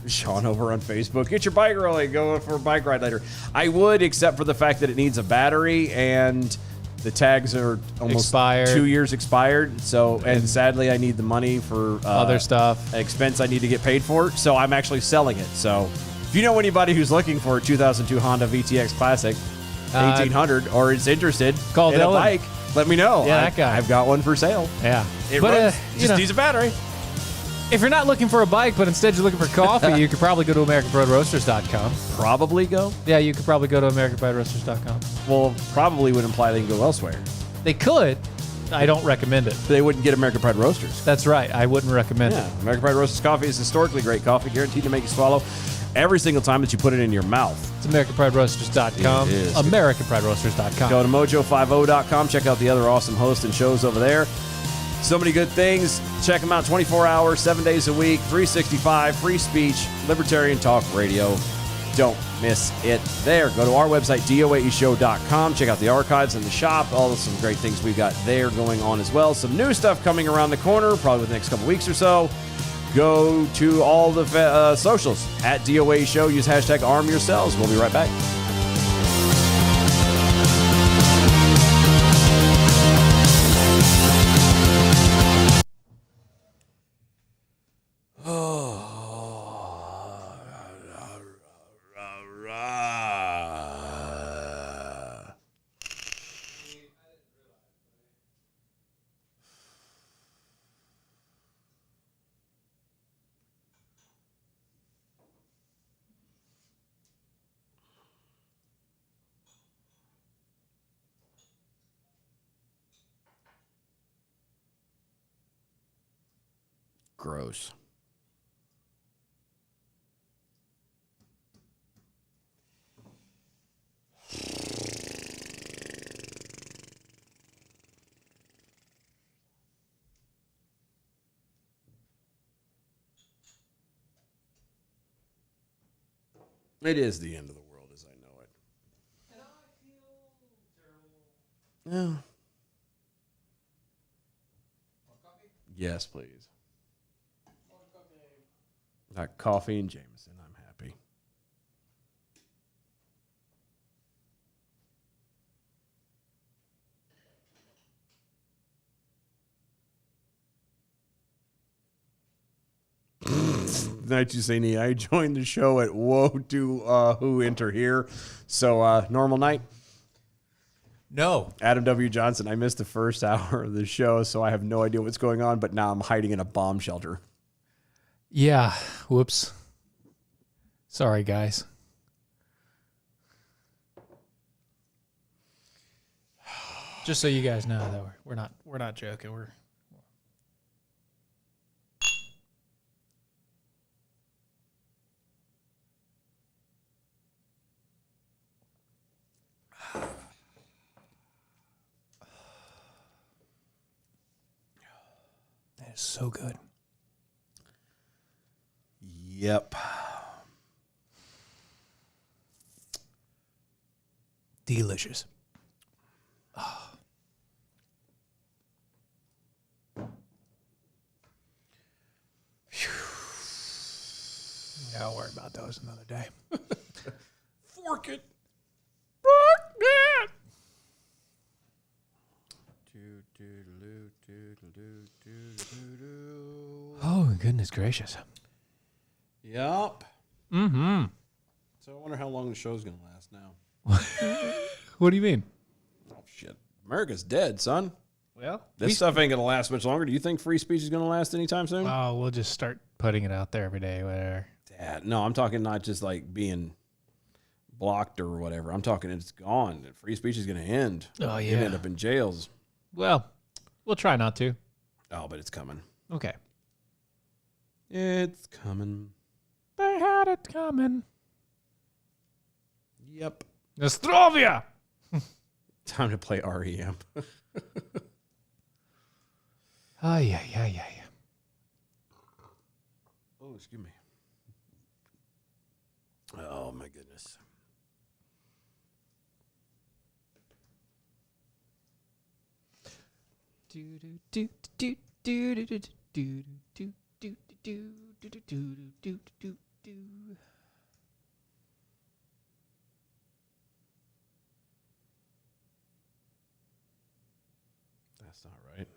Sean over on Facebook. Get your bike rolling. Go for a bike ride later. I would, except for the fact that it needs a battery and the tags are almost Expired. 2 years expired. So, and sadly, I need the money for Other stuff. expense I need to get paid for. So I'm actually selling it. So if you know anybody who's looking for a 2002 Honda VTX Classic 1800 or is interested Call in Dylan. a bike, let me know. Yeah, that guy. I've got one for sale. Yeah. It but runs, just needs a battery. If you're not looking for a bike, but instead you're looking for coffee, you could probably go to AmericanBreadRoasters.com. Probably go. Yeah, you could probably go to AmericanBreadRoasters.com. Well, probably would imply they can go elsewhere. They could. I don't recommend it. They wouldn't get American Pride Roasters. That's right. I wouldn't recommend Yeah, it. American Pride Roasters coffee is historically great coffee, guaranteed to make you swallow every single time that you put it in your mouth. It's AmericanPrideRoasters.com. It is. AmericanPrideRoasters.com. Go to mojo50.com. Check out the other awesome hosts and shows over there. So many good things. Check them out 24 hours, 7 days a week, 365, free speech, libertarian talk radio. Don't miss it there. Go to our website, doaeshow.com. Check out the archives and the shop. All of some great things we've got there going on as well. Some new stuff coming around the corner, probably within the next couple weeks or so. Go to all the socials at DOA Show. Use hashtag arm yourselves. We'll be right back. Gross. It is the end of the world as I know it. And I feel terrible. Yeah. Yes, please. Got coffee and Jameson. I'm happy. Night you say, I joined the show at woe to who enter here. So normal night. No. Adam W. Johnson. I missed the first hour of the show, so I have no idea what's going on. But now I'm hiding in a bomb shelter. Yeah. Whoops. Sorry, guys. Just so you guys know, though, we're not joking. We're that is so good. Yep. Delicious. Yeah, I'll worry about those another day. Fork it. Oh, goodness gracious. Yep. Mm-hmm. So I wonder how long the show's going to last now. What do you mean? Oh, shit. America's dead, son. Well, This stuff ain't going to last much longer. Do you think free speech is going to last anytime soon? we'll just start putting it out there every day, whatever. Dad, no, I'm talking not just like being blocked or whatever. I'm talking it's gone. Free speech is going to end. Oh, You're yeah. going to end up in jails. Well, we'll try not to. Oh, but it's coming. Okay. It's coming. They had it coming. Yep. Nostrovia! Time to play REM. Oh, yeah. Oh, excuse me. Oh, my goodness. That's not right.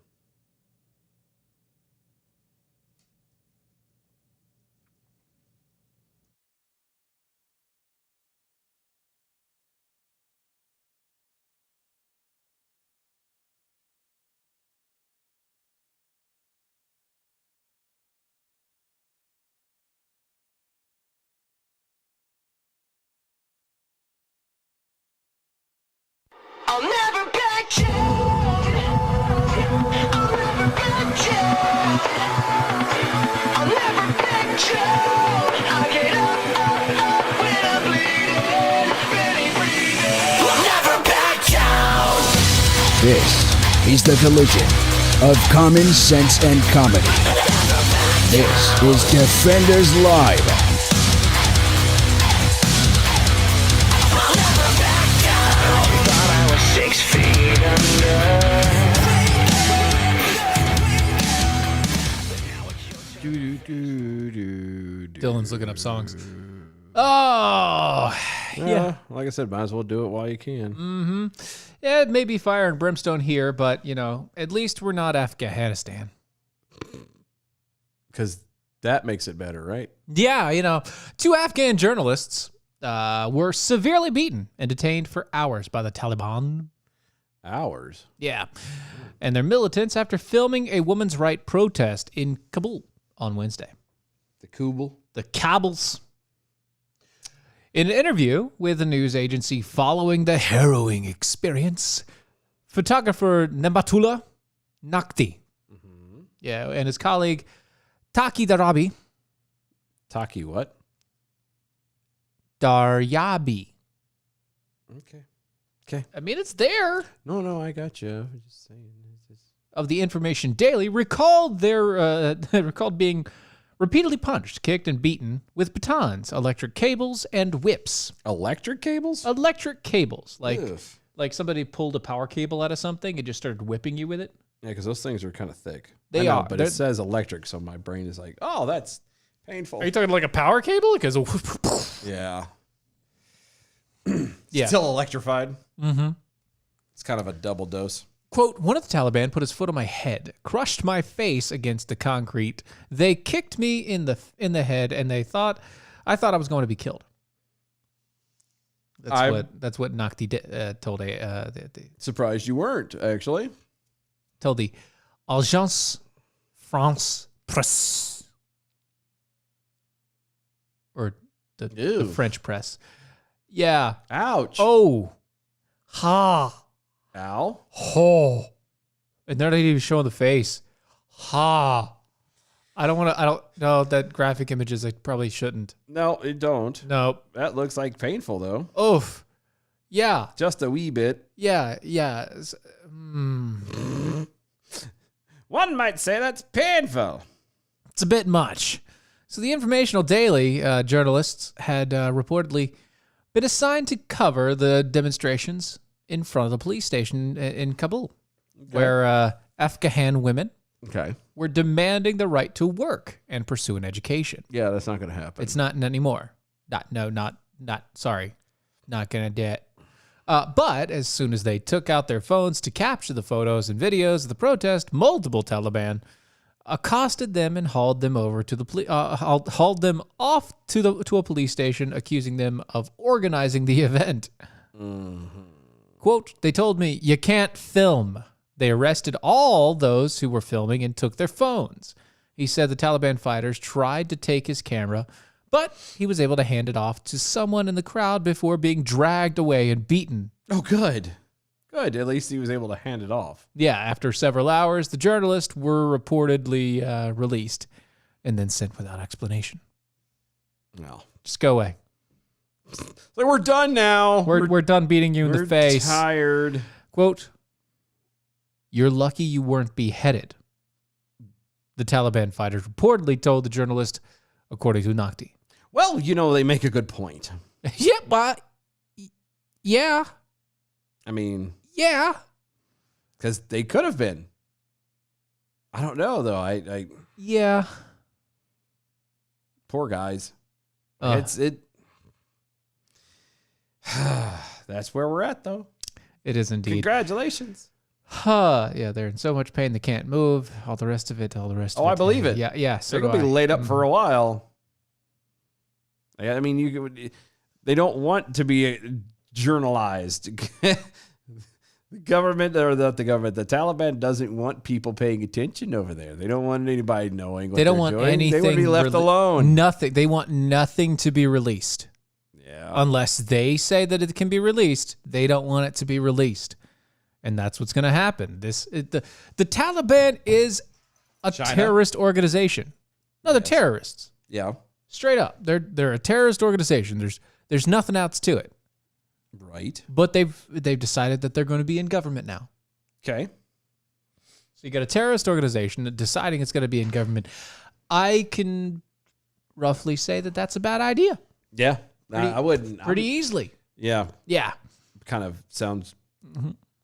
I'll never bet you. I get up when I'm bleeding, barely breathing. I'll never back down. This is the collision of common sense and comedy. This is Defenders Live. Thought I was 6 feet under. Dylan's looking up songs. Oh, Yeah, like I said, might as well do it while you can. yeah, it may be fire and brimstone here, but, you know, at least we're not Afghanistan. Because that makes it better, right? Yeah, you know, 2 Afghan journalists were severely beaten and detained for hours by the Taliban. Hours. Yeah. And their militants after filming a women's right protest in Kabul on Wednesday. The Kubel. The Kabul's. In an interview with the news agency following the harrowing experience, photographer Nebatullah Nakti, and his colleague Taki Daryabi, Taki what? Daryabi. Okay. I mean, it's there. No, I got you. I'm just saying. Of the Information Daily recalled being repeatedly punched, kicked, and beaten with batons, electric cables, and whips. Electric cables? Electric cables, Ugh. like somebody pulled a power cable out of something and just started whipping you with it. Yeah, because those things are kind of thick. They I know, are. but They're- it says electric, so my brain is like, oh, that's painful. Are you talking like a power cable? Because Yeah. yeah. Still electrified. Mm-hmm. It's kind of a double dose. Quote, one of the Taliban put his foot on my head, crushed my face against the concrete. They kicked me in the head, and I thought I was going to be killed. That's what Nakti told Surprised you weren't, actually. the Agence France Presse, or the Ew. French press. Yeah. Ouch. Oh. Ha. Ow. Oh. And they're not even showing the face. Ha. I don't know that graphic images. I probably shouldn't. No, it don't. Nope. That looks like painful, though. Oof. Yeah. Just a wee bit. Yeah. Yeah. One might say that's painful. It's a bit much. So the Informational Daily journalists had reportedly been assigned to cover the demonstrations in front of the police station in Kabul, where Afghan women Okay. were demanding the right to work and pursue an education. Yeah, that's not going to happen. It's not anymore. Sorry. Not going to do it. But as soon as they took out their phones to capture the photos and videos of the protest, multiple Taliban accosted them and hauled them over to the hauled them off to a police station, accusing them of organizing the event. Quote, they told me, you can't film. They arrested all those who were filming and took their phones. He said the Taliban fighters tried to take his camera, but he was able to hand it off to someone in the crowd before being dragged away and beaten. Oh, good. Good. At least he was able to hand it off. Yeah, after several hours, the journalists were reportedly released and then sent without explanation. No. Just go away. So we're done now. We're done beating you in the We're face. tired. Quote, you're lucky you weren't beheaded, the Taliban fighters reportedly told the journalist, according to Nakti. Well, they make a good point. Yeah, but yeah, I mean, yeah. because they could have been. I don't know, though. I Yeah. poor guys. Uh, That's where we're at, though. It is indeed. Congratulations. Yeah, they're in so much pain they can't move. All the rest of it. Oh, I believe it. Yeah. So They're going to be laid up for a while. I mean, they don't want to be journalized. The government, the Taliban doesn't want people paying attention over there. They don't want anybody knowing what They don't they're want doing. anything. They want to be left alone. Nothing. They want nothing to be released. Yeah. Unless they say that it can be released, they don't want it to be released. And that's what's going to happen. The Taliban is a China? terrorist organization. No, they're terrorists. Yeah. Straight up. They're a terrorist organization. There's nothing else to it. Right. But they've decided that they're going to be in government now. Okay. So you got a terrorist organization deciding it's going to be in government. I can roughly say that that's a bad idea. Yeah. I wouldn't. Pretty easily. Yeah. Yeah. Kind of sounds.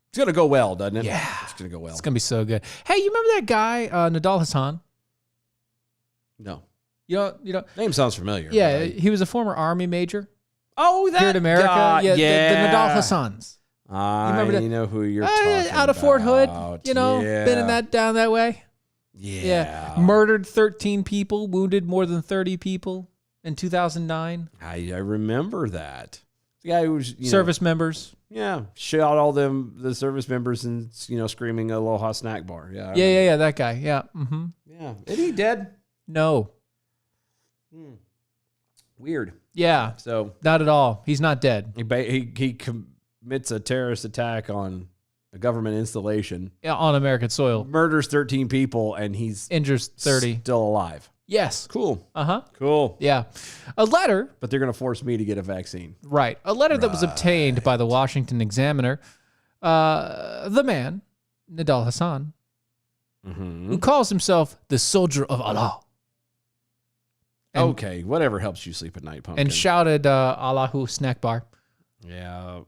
It's gonna go well, doesn't it? Yeah. It's gonna go well. It's going to be so good. Hey, you remember that guy, Nadal Hassan? No. You know, Name sounds familiar. yeah, Right? he was a former Army major Oh, that here in America. guy. Yeah, Yeah. the Nadal Hassans. I remember that? know who you're talking Out of Fort Hood, about. you know, Yeah. been in that down that way. Yeah. Murdered 13 people, wounded more than 30 people in 2009. I remember that. The guy who was Service members. Yeah, shot all the service members and screaming Aloha snack bar. Yeah. I remember. Yeah, that guy. Yeah. Mm-hmm. Yeah. Is he dead? No. Weird. Yeah. So Not at all. He's not dead. he commits a terrorist attack on a government installation, Yeah, on American soil. murders 13 people, and he's Injures 30. still alive. Yes. Cool. Uh-huh. Cool. Yeah. A letter, But they're gonna force me to get a vaccine. right. A letter that was obtained by the Washington Examiner. The man, Nadal Hassan, who calls himself the soldier of Allah. And- Okay, whatever helps you sleep at night, pumpkin. And shouted Allahu snack bar. Yeah,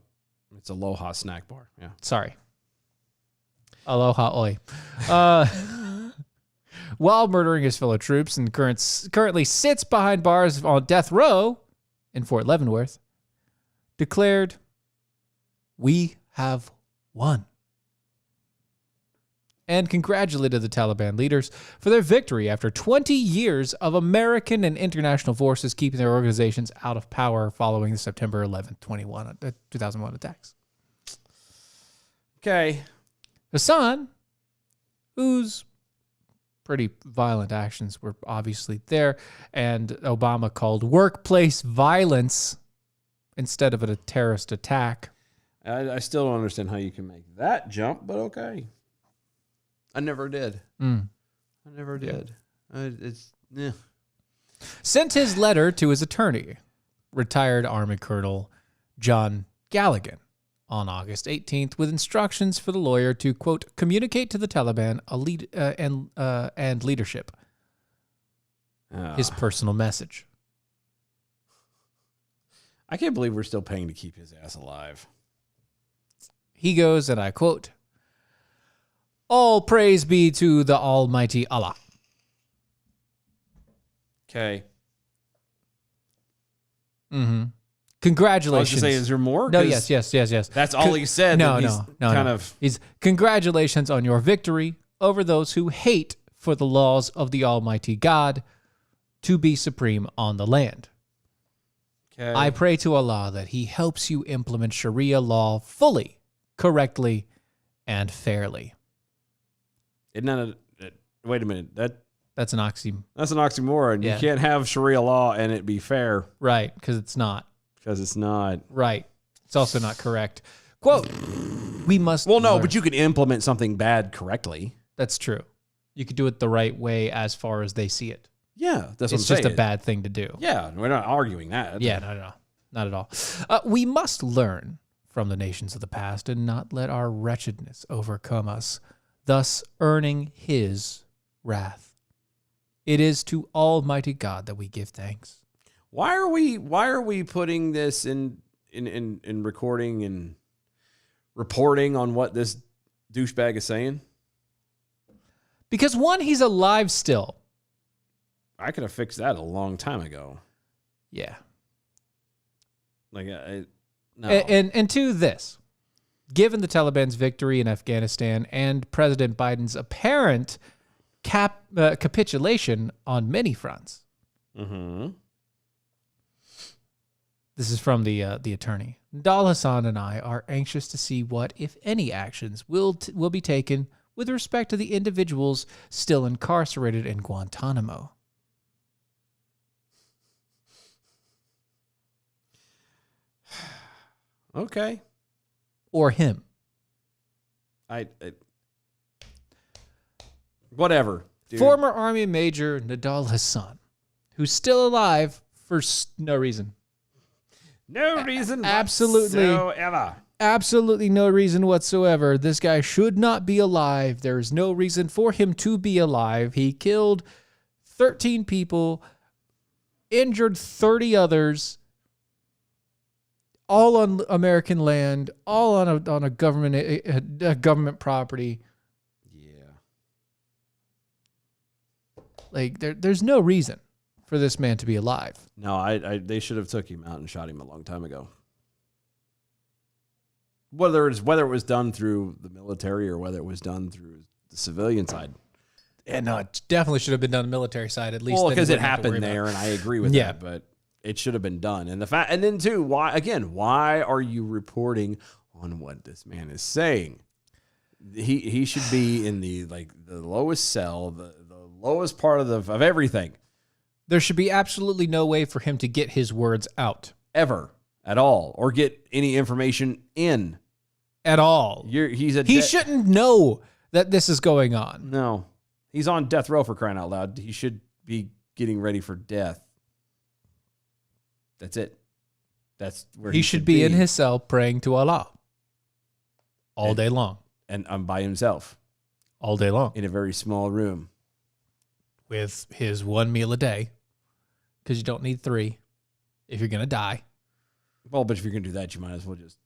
it's Aloha snack bar. Yeah. Sorry. Aloha oi. While murdering his fellow troops and currently sits behind bars on death row in Fort Leavenworth, declared, "We have won." And congratulated the Taliban leaders for their victory after 20 years of American and international forces keeping their organizations out of power following the September 11th, 2001 attacks. Okay. Hassan, whose pretty violent actions were obviously there, and Obama called workplace violence instead of a terrorist attack. I still don't understand how you can make that jump, but okay. I never did. I never did. Sent his letter to his attorney, retired Army Colonel John Galligan, on August 18th with instructions for the lawyer to, quote, communicate to the Taliban and leadership his personal message. I can't believe we're still paying to keep his ass alive. He goes, and I quote, "All praise be to the Almighty Allah." Okay. Mm-hmm. I was Congratulations. just saying, is there more? No, 'Cause yes. That's all he said. No, that he's no. kind of. He's congratulations on your victory over those who hate for the laws of the Almighty God to be supreme on the land. Okay. I pray to Allah that He helps you implement Sharia law fully, correctly, and fairly. Isn't that wait a minute. That's an oxymoron. That's an oxymoron. Yeah. You can't have Sharia law and it be fair Right, because it's not. because it's not. Right. It's also not correct. Quote, we must Well, no, learn. but you can implement something bad correctly. That's true. You could do it the right way as far as they see it. Yeah, that's It's what I'm just saying. a bad thing to do. Yeah, we're not arguing that. Yeah, no. Not at all. We must learn from the nations of the past and not let our wretchedness overcome us, thus earning His wrath. It is to Almighty God that we give thanks. Why are we putting this in recording and reporting on what this douchebag is saying? Because one, he's alive still. I could have fixed that a long time ago. Yeah. Like, no. And two, this. Given the Taliban's victory in Afghanistan and President Biden's apparent capitulation on many fronts. Mm-hmm. This is from the attorney. Nadal Hassan and I are anxious to see what, if any, actions will be taken with respect to the individuals still incarcerated in Guantanamo. Okay. Or him. Whatever. Former Army Major Nadal Hassan, who's still alive for no reason. No reason Absolutely. whatsoever. Absolutely no reason whatsoever. This guy should not be alive. There is no reason for him to be alive. He killed 13 people, injured 30 others, all on American land, all on a government property. Yeah. Like there's no reason for this man to be alive. No, they should have took him out and shot him a long time ago. Whether it was done through the military or whether it was done through the civilian side. Yeah, no, it definitely should have been done on the military side at least. Well, then you because it wouldn't have to worry happened there, about and I agree with Yeah. that, but it should have been done. And then too, why are you reporting on what this man is saying? He should be in the lowest cell, the lowest part of everything. There should be absolutely no way for him to get his words out Ever at all, or get any information in. at all. He Shouldn't know that this is going on. No, he's on death row, for crying out loud. He should be getting ready for death. That's it. That's where He should be in his cell praying to Allah all And- day long. and by himself All day long. in a very small room. With his one meal a day. Because you don't need 3 if you're going to die. Well, but if you're gonna do that, you might as well just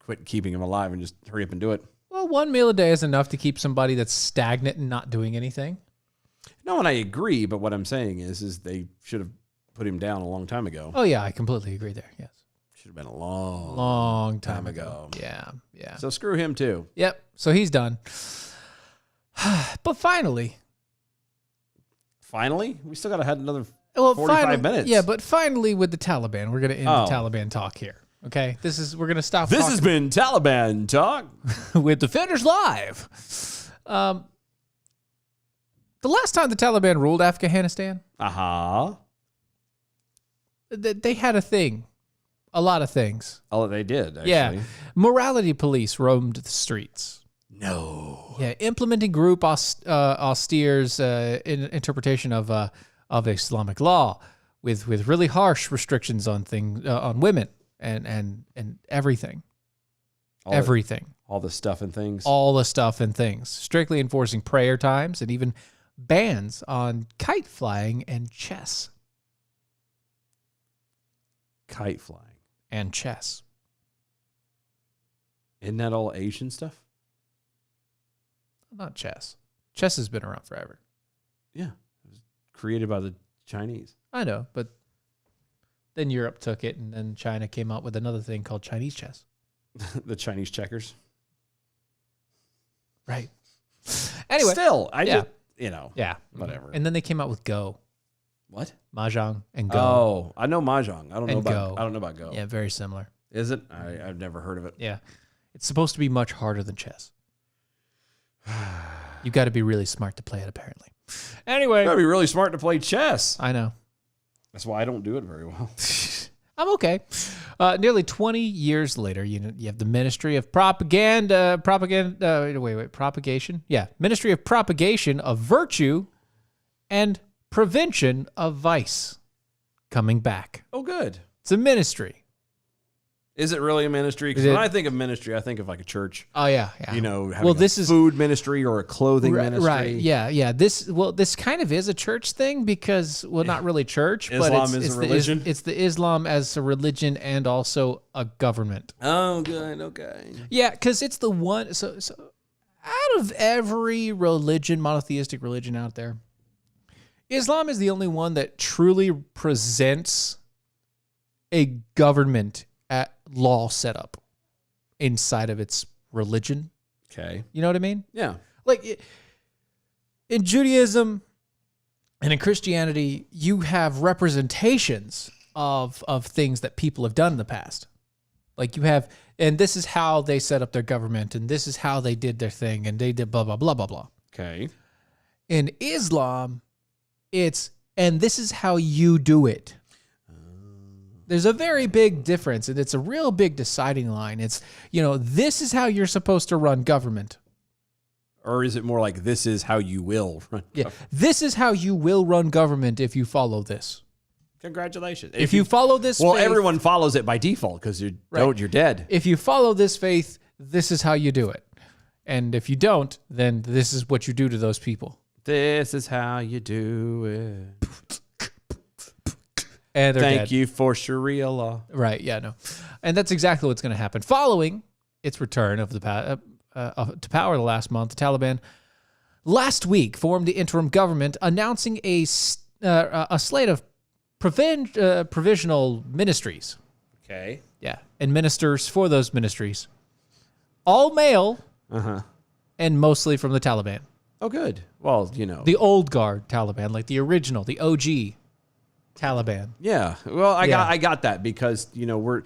quit keeping him alive and just hurry up and do it. Well, one meal a day is enough to keep somebody that's stagnant and not doing anything. No, and I agree, but what I'm saying is they should have put him down a long time ago. Oh, yeah, I completely agree there. Yes. Should have been a long, Long time ago. Yeah, yeah. So screw him too. Yep. So he's done. But finally, Finally, we still got to have another. well, 45 minutes. Yeah, but finally with the Taliban, we're gonna end Oh. the Taliban talk here. Okay, we're gonna stop. This talking has been Taliban talk. with Defenders Live. The last time the Taliban ruled Afghanistan, they had a thing, a lot of things. Oh, they did. Actually. Yeah, morality police roamed the streets. No. Yeah, implementing group austere's interpretation of Islamic law with really harsh restrictions on things on women and everything, everything, All the stuff and things. all the stuff and things. Strictly enforcing prayer times and even bans on kite flying and chess. Kite flying. And chess. Isn't that all Asian stuff? Not chess. Chess has been around forever. Yeah. It was created by the Chinese. I know, but then Europe took it, and then China came out with another thing called Chinese chess. The Chinese checkers. Right. Anyway. Still, yeah. Yeah. Whatever. And then they came out with Go. What? Mahjong and Go. Oh, I know Mahjong. I don't know And about Go. I don't know about Go. Yeah, very similar. Is it? I've never heard of it. Yeah. It's supposed to be much harder than chess. You got to be really smart to play it, apparently. Anyway. That'd be really smart to play chess. I know. That's why I don't do it very well. I'm okay. Nearly 20 years later, you have the Ministry of Propagation. Yeah, Ministry of Propagation of Virtue and Prevention of Vice coming back. Oh, good. It's a ministry. Is it really a ministry? Because Is when it- I think of ministry, I think of like a church. Oh yeah. You know, having well, a this is food ministry or a clothing Right, ministry. right. Yeah. This kind of is a church thing because, well, not really church, but Islam it's is a the religion? it's the Islam as a religion and also a government. Oh, good. Okay. Yeah, because it's the one. So out of every religion, monotheistic religion out there, Islam is the only one that truly presents a government at law setup inside of its religion. Okay. You know what I mean? Yeah. Like in Judaism and in Christianity, you have representations of things that people have done in the past. Like you have, and this is how they set up their government, and this is how they did their thing, and they did blah, blah, blah, blah, blah. Okay. In Islam, and this is how you do it. There's a very big difference, and it's a real big deciding line. It's, this is how you're supposed to run government. Or is it more like this is how you will run? Yeah. This is how you will run government if you follow this. Congratulations. If you follow this well, faith, everyone follows it by default because you don't, you're dead. if you follow this faith, this is how you do it. And if you don't, then this is what you do to those people. This is how you do it. And they're Thank dead. you for Sharia law. Right, yeah, no. And that's exactly what's going to happen. Following its return of to power the last month, the Taliban last week formed the interim government, announcing a slate of provisional ministries. Okay. Yeah, and ministers for those ministries. All male and mostly from the Taliban. Oh, good. Well, you know. The old guard Taliban, like the original, the OG Taliban. Yeah. Well, I Yeah. got that because, you know,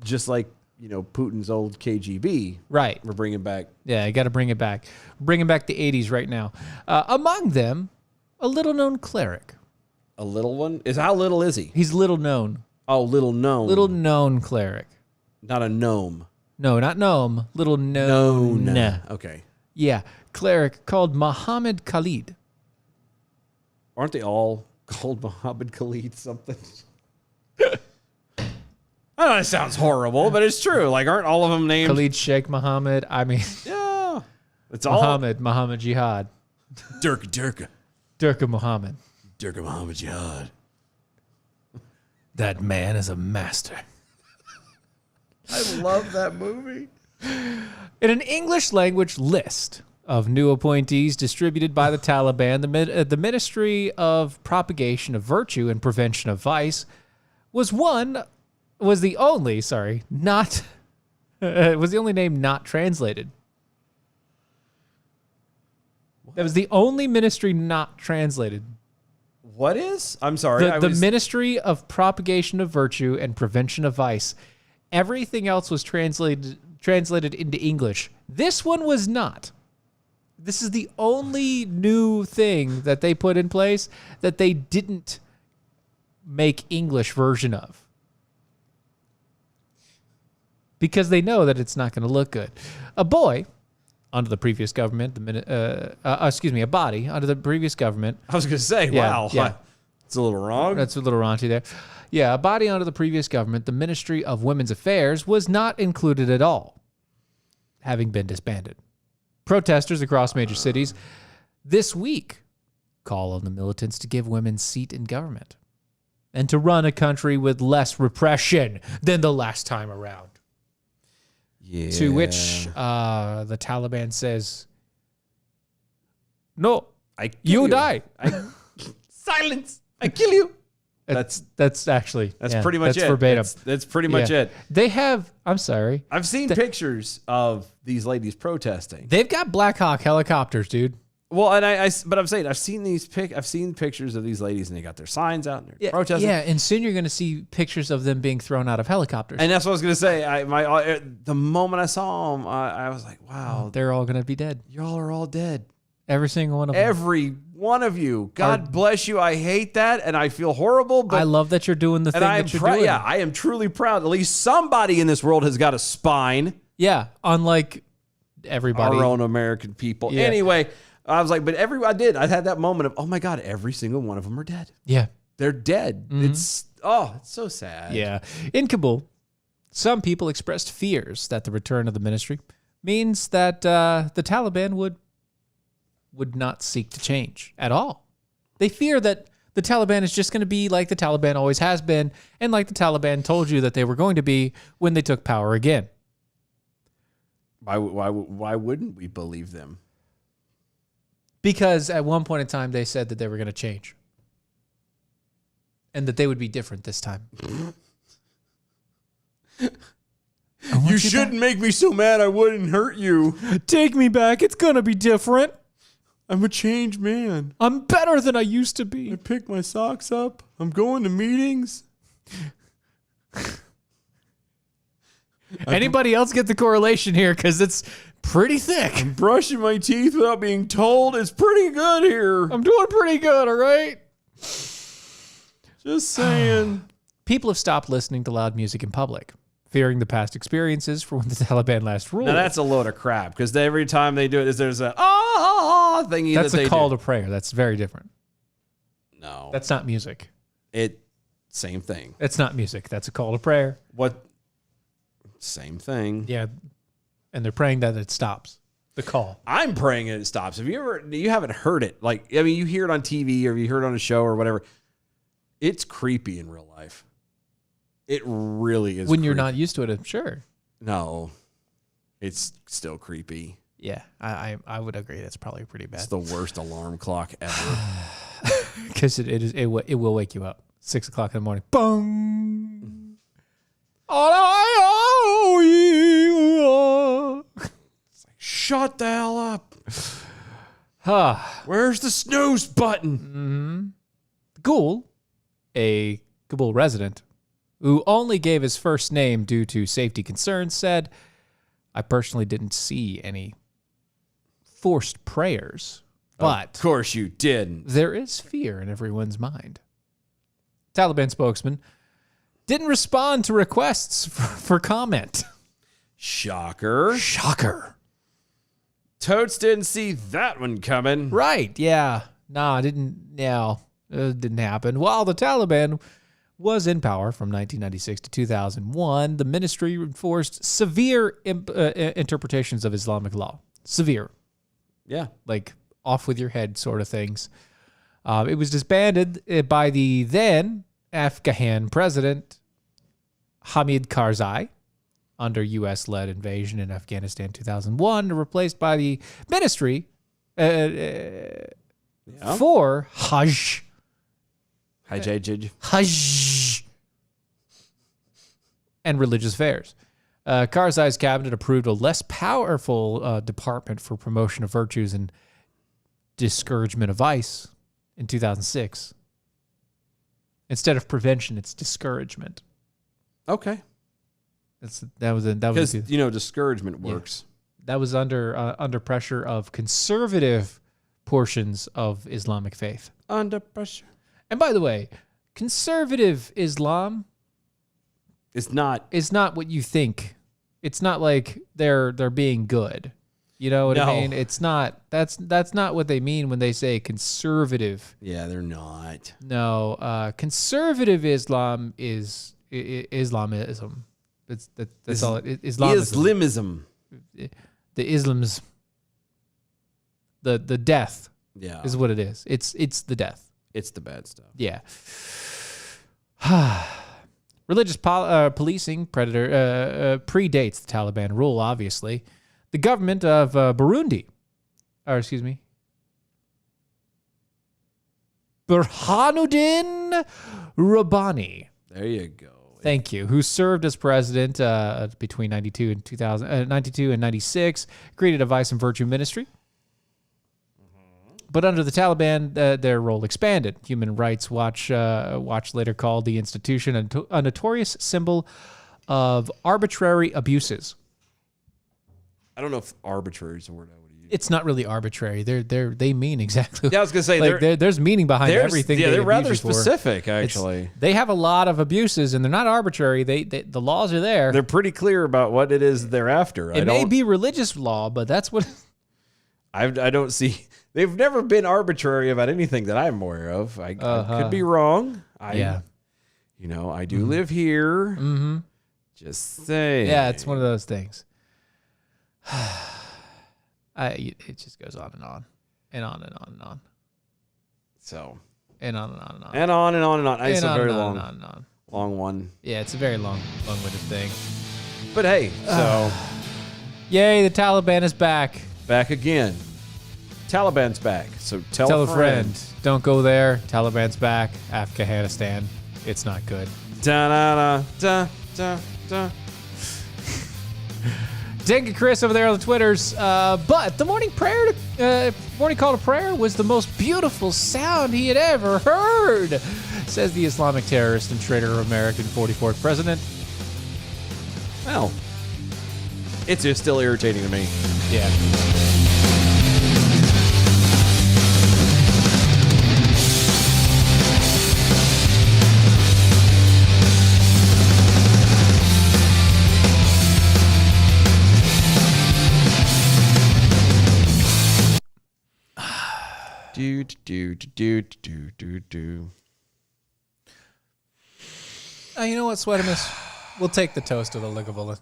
just like, you know, Putin's old KGB. Right. We're bringing back. Yeah, you got to bring it back. Bringing back the 80s right now. Among them, a little-known cleric. A little one? How little is he? He's little known. Oh, little gnome. Little known cleric. Not a gnome. No, not gnome. Little known. No. Okay. Yeah, cleric called Muhammad Khalid. Aren't they all called Muhammad Khalid something? I know it sounds horrible, but it's true. Like, aren't all of them named? Khalid Sheikh Muhammad. I mean, Yeah. It's all. Muhammad Jihad. Durka. Durka Muhammad. Durka Muhammad Jihad. That man is a master. I love that movie. In an English language list of new appointees distributed by the Taliban, the Ministry of Propagation of Virtue and Prevention of Vice was the only name not translated. That was the only ministry not translated. What is? I'm sorry. The Ministry of Propagation of Virtue and Prevention of Vice. Everything else was translated into English. This one was not. This is the only new thing that they put in place that they didn't make English version of. Because they know that it's not going to look good. A boy under the previous government, a body under the previous government. I was going to say, Yeah, wow. yeah. It's a little wrong. That's a little raunchy there. Yeah, a body under the previous government, the Ministry of Women's Affairs, was not included at all, having been disbanded. Protesters across major cities this week call on the militants to give women seat in government and to run a country with less repression than the last time around. Yeah. To which the Taliban says, "No, you die." Silence. I kill you. That's actually Pretty much that's it. verbatim. That's pretty much Yeah. it. They have. I'm sorry. I've seen pictures of these ladies protesting. They've got Black Hawk helicopters, dude. Well, and but I'm saying I've seen pictures of these ladies and they got their signs out and they're protesting. Yeah, and soon you're going to see pictures of them being thrown out of helicopters. And that's what I was gonna say. The moment I saw them, I was like, wow, They're all going to be dead. y'all are all dead. Every single one of them. Every one of you. God bless you. I hate that and I feel horrible. But I love that you're doing the thing that you're doing. Yeah, I am truly proud. At least somebody in this world has got a spine. Yeah, unlike everybody. Our own American people. Yeah. Anyway, I was like, I had that moment of, oh my God, every single one of them are dead. Yeah. They're dead. It's so sad. Yeah. In Kabul, some people expressed fears that the return of the ministry means that the Taliban would not seek to change at all. They fear that the Taliban is just going to be like the Taliban always has been and like the Taliban told you that they were going to be when they took power again. Why wouldn't we believe them? Because at one point in time, they said that they were going to change. And that they would be different this time. You shouldn't make me so mad I wouldn't hurt you. Take me back. It's going to be different. I'm a changed man. I'm better than I used to be. I pick my socks up. I'm going to meetings. Anybody else get the correlation here? Because it's pretty thick. I'm brushing my teeth without being told. It's pretty good here. I'm doing pretty good, all right? Just saying. People have stopped listening to loud music in public, fearing the past experiences for when the Taliban last ruled. Now that's a load of crap because every time they do it, there's a thingy That's that they a call do. to prayer. That's very different. No, That's not music. same thing. It's not music. That's a call to prayer. What? Same thing. Yeah. And they're praying that it stops. The call. I'm praying it stops. You haven't heard it. Like, I mean, you hear it on TV or you hear it on a show or whatever. It's creepy in real life. It really is. When you're creepy. not used to it, I'm sure. No, it's still creepy. Yeah, I would agree. That's probably pretty It's bad. the worst alarm clock ever. Because it will wake you up. 6 o'clock in the morning. Boom. All I owe you. Shut the hell up. Ah. Where's the snooze button? Ghoul, a Kabul resident, who only gave his first name due to safety concerns, said, I personally didn't see any forced prayers, but Of course you didn't. there is fear in everyone's mind. Taliban spokesman didn't respond to requests for comment. Shocker. Shocker. Totes didn't see that one coming. Right, yeah. Nah, didn't happen. While the Taliban was in power from 1996 to 2001, the ministry enforced severe interpretations of Islamic law. Severe. Yeah. Like off with your head sort of things. It was disbanded by the then Afghan president Hamid Karzai under U.S.-led invasion in Afghanistan 2001, replaced by the ministry for Hajj and religious affairs. Karzai's cabinet approved a less powerful department for promotion of virtues and discouragement of vice in 2006. Instead of prevention, it's discouragement. Okay. That was Because, discouragement works. that was under pressure of conservative portions of Islamic faith. Under pressure. And by the way, conservative Islam It's not. is not what you think. It's not like they're being good. You know what I No. mean? It's not. That's not what they mean when they say conservative. Yeah, they're not. No, conservative Islam is Islamism. That's all. Islamism. Islamism. The Islam's. The death Yeah. is what it is. It's the death. It's the bad stuff. Yeah. Religious policing predates the Taliban rule, obviously. The government of Burundi's Burhanuddin Rabbani. There you go. Thank you. Who served as president between 92 and 96, created a vice and virtue ministry. But under the Taliban, their role expanded. Human Rights Watch later called the institution a notorious symbol of arbitrary abuses. I don't know if arbitrary is the word I would use. It's not really arbitrary. They mean exactly. Yeah, I was gonna say, like there's meaning behind everything. Yeah, they they're abuse rather you for. specific, actually. They have a lot of abuses, and they're not arbitrary. The laws are there. They're pretty clear about what it is they're after. It may be religious law, but that's what. I don't see. They've never been arbitrary about anything that I'm aware of. I could be wrong. Yeah. I do live here. Mm-hmm. Just say. Yeah, it's one of those things. It just goes on and on, and on and on and on, So. and on and on and on, And on and on and on. It's and a on very and on long, and on and on. long one. Yeah, it's a very long-winded thing. But hey, so Yay, the Taliban is back. back again. Taliban's back. So Tell a friend. Don't go there. Taliban's back. Afghanistan. It's not good. Da da da da da. Thank you, Chris, over there on the Twitters. But the morning call to prayer was the most beautiful sound he had ever heard, says the Islamic terrorist and traitor of American 44th president. Well, it's just still irritating to me. Yeah. You know what, Sweatimus? We'll take the toast of the Lagavulin.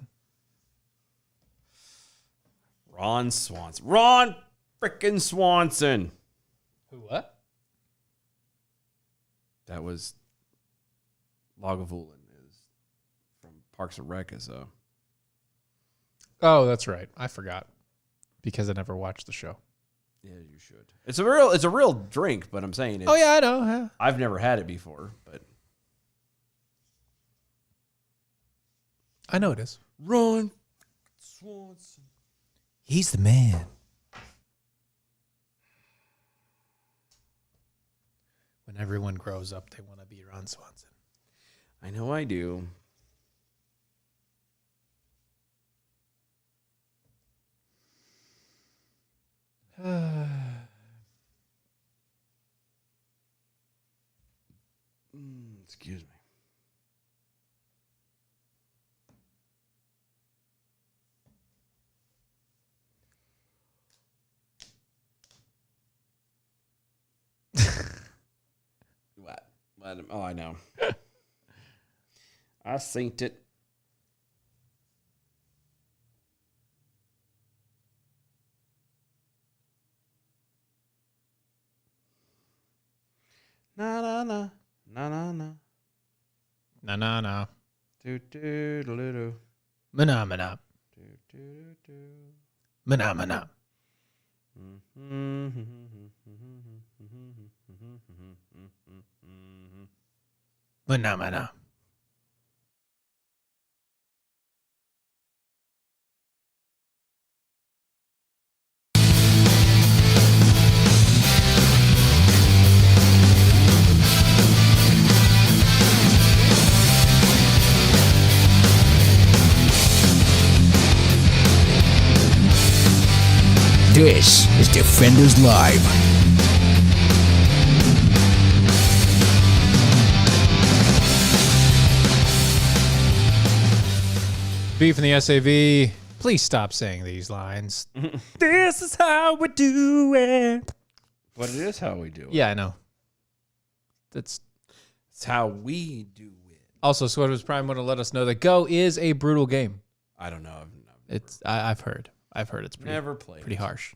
Ron Swanson. Ron frickin' Swanson. Who, what? That was Lagavulin is from Parks and Rec. Oh, that's right. I forgot because I never watched the show. Yeah, you should. It's a real drink, but I'm saying it's, Oh, yeah, I know. Yeah. I've never had it before, but I know it is. Ron Swanson. He's the man. When everyone grows up, they want to be Ron Swanson. I know I do. Excuse me. What? Oh, I know. I synced it. Na na na na na na. Na. Do do do do do. Mana. Do do do. Mana. Mana. This is Defenders Live. B from the SAV, please stop saying these lines. This is how we do it. But it is how we do it. Yeah, I know. It's how we do it. also Sweaters Prime want to let us know that Go is a brutal game. I don't know. I've heard it's pretty, Never played pretty it. harsh.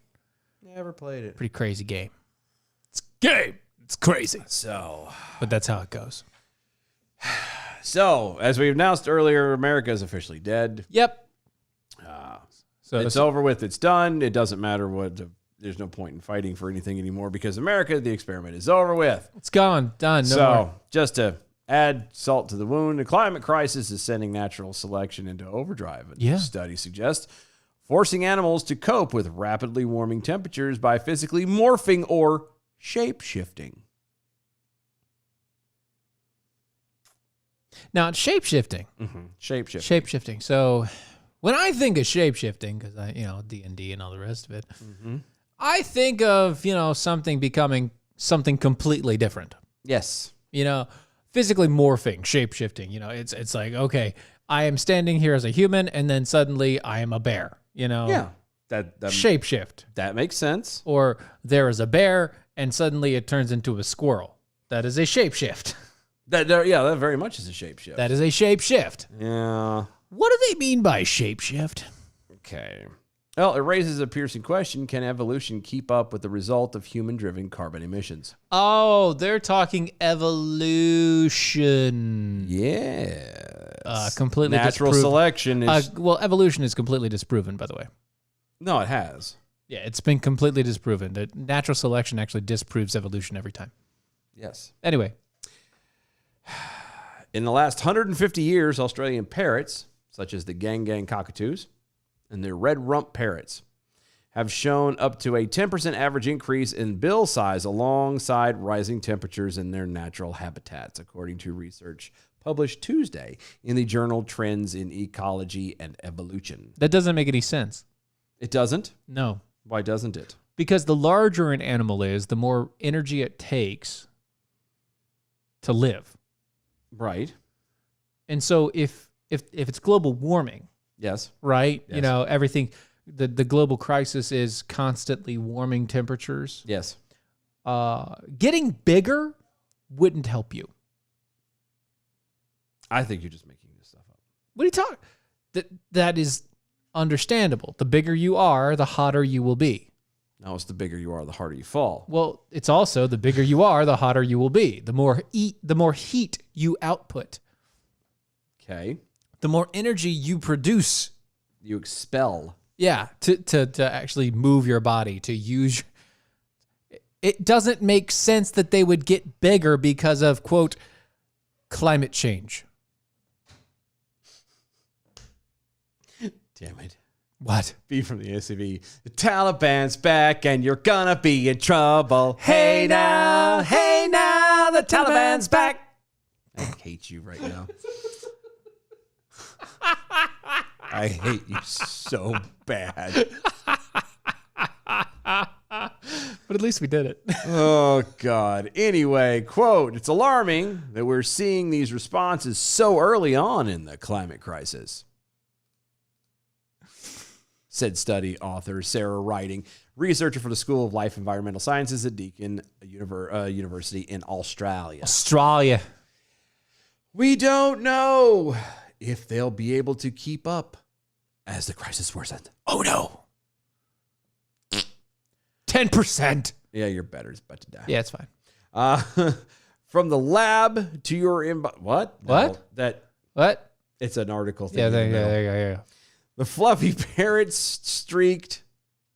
Never played it. Pretty crazy game. It's game. It's crazy. So, But that's how it goes. as we announced earlier, America is officially dead. Yep. So It's over with. It's done. It doesn't matter what. There's no point in fighting for anything anymore because America, the experiment is over with. it's gone. Done. No more. Just to add salt to the wound, the climate crisis is sending natural selection into overdrive. A new study suggests forcing animals to cope with rapidly warming temperatures by physically morphing or shape-shifting. Now, shape-shifting. Shape-shifting. Shape-shifting. So when I think of shape-shifting, because D&D and all the rest of it, I think of, something becoming something completely different. Yes. Physically morphing, shape-shifting. It's like, okay, I am standing here as a human, and then suddenly I am a bear. Yeah. That Shapeshift. That makes sense. Or there is a bear, and suddenly it turns into a squirrel. That is a shapeshift. That very much is a shapeshift. That is a shapeshift. Yeah. What do they mean by shapeshift? Okay. Well, it raises a piercing question. Can evolution keep up with the result of human-driven carbon emissions? Oh, they're talking evolution. Yeah. Completely Natural disproven. selection is... Evolution is completely disproven, by the way. no, it has. Yeah, it's been completely disproven. That natural selection actually disproves evolution every time. Yes. Anyway, In the last 150 years, Australian parrots, such as the gang cockatoos and their red rump parrots, have shown up to a 10% average increase in bill size alongside rising temperatures in their natural habitats, according to research published Tuesday in the journal Trends in Ecology and Evolution. that doesn't make any sense. It doesn't? No. Why doesn't it? Because the larger an animal is, the more energy it takes to live. Right. And so if it's global warming, Yes. right? Yes. Everything, the global crisis is constantly warming temperatures. Yes. getting bigger wouldn't help you. I think you're just making this stuff up. What are you talking? That is understandable. The bigger you are, the hotter you will be. No, it's the bigger you are, the harder you fall. Well, it's also the bigger you are, the hotter you will be. The more heat you output, Okay. the more energy you produce. You expel. Yeah, to actually move your body, to use. It doesn't make sense that they would get bigger because of, quote, climate change. Damn it. What? B from the SCV. The Taliban's back and you're gonna be in trouble. Hey now, the Taliban's back. I hate you right now. I hate you so bad. But at least we did it. Oh, God. Anyway, quote, it's alarming that we're seeing these responses so early on in the climate crisis, said study author Sarah Riding, researcher for the School of Life and Environmental Sciences at Deakin University in Australia. Australia. We don't know if they'll be able to keep up as the crisis worsens. Oh, no. 10%. Yeah, your battery's about to die. Yeah, it's fine. From the lab to your inbox. What? What? No, What? it's an article thing. Yeah, in the middle. there you go. The fluffy parrots streaked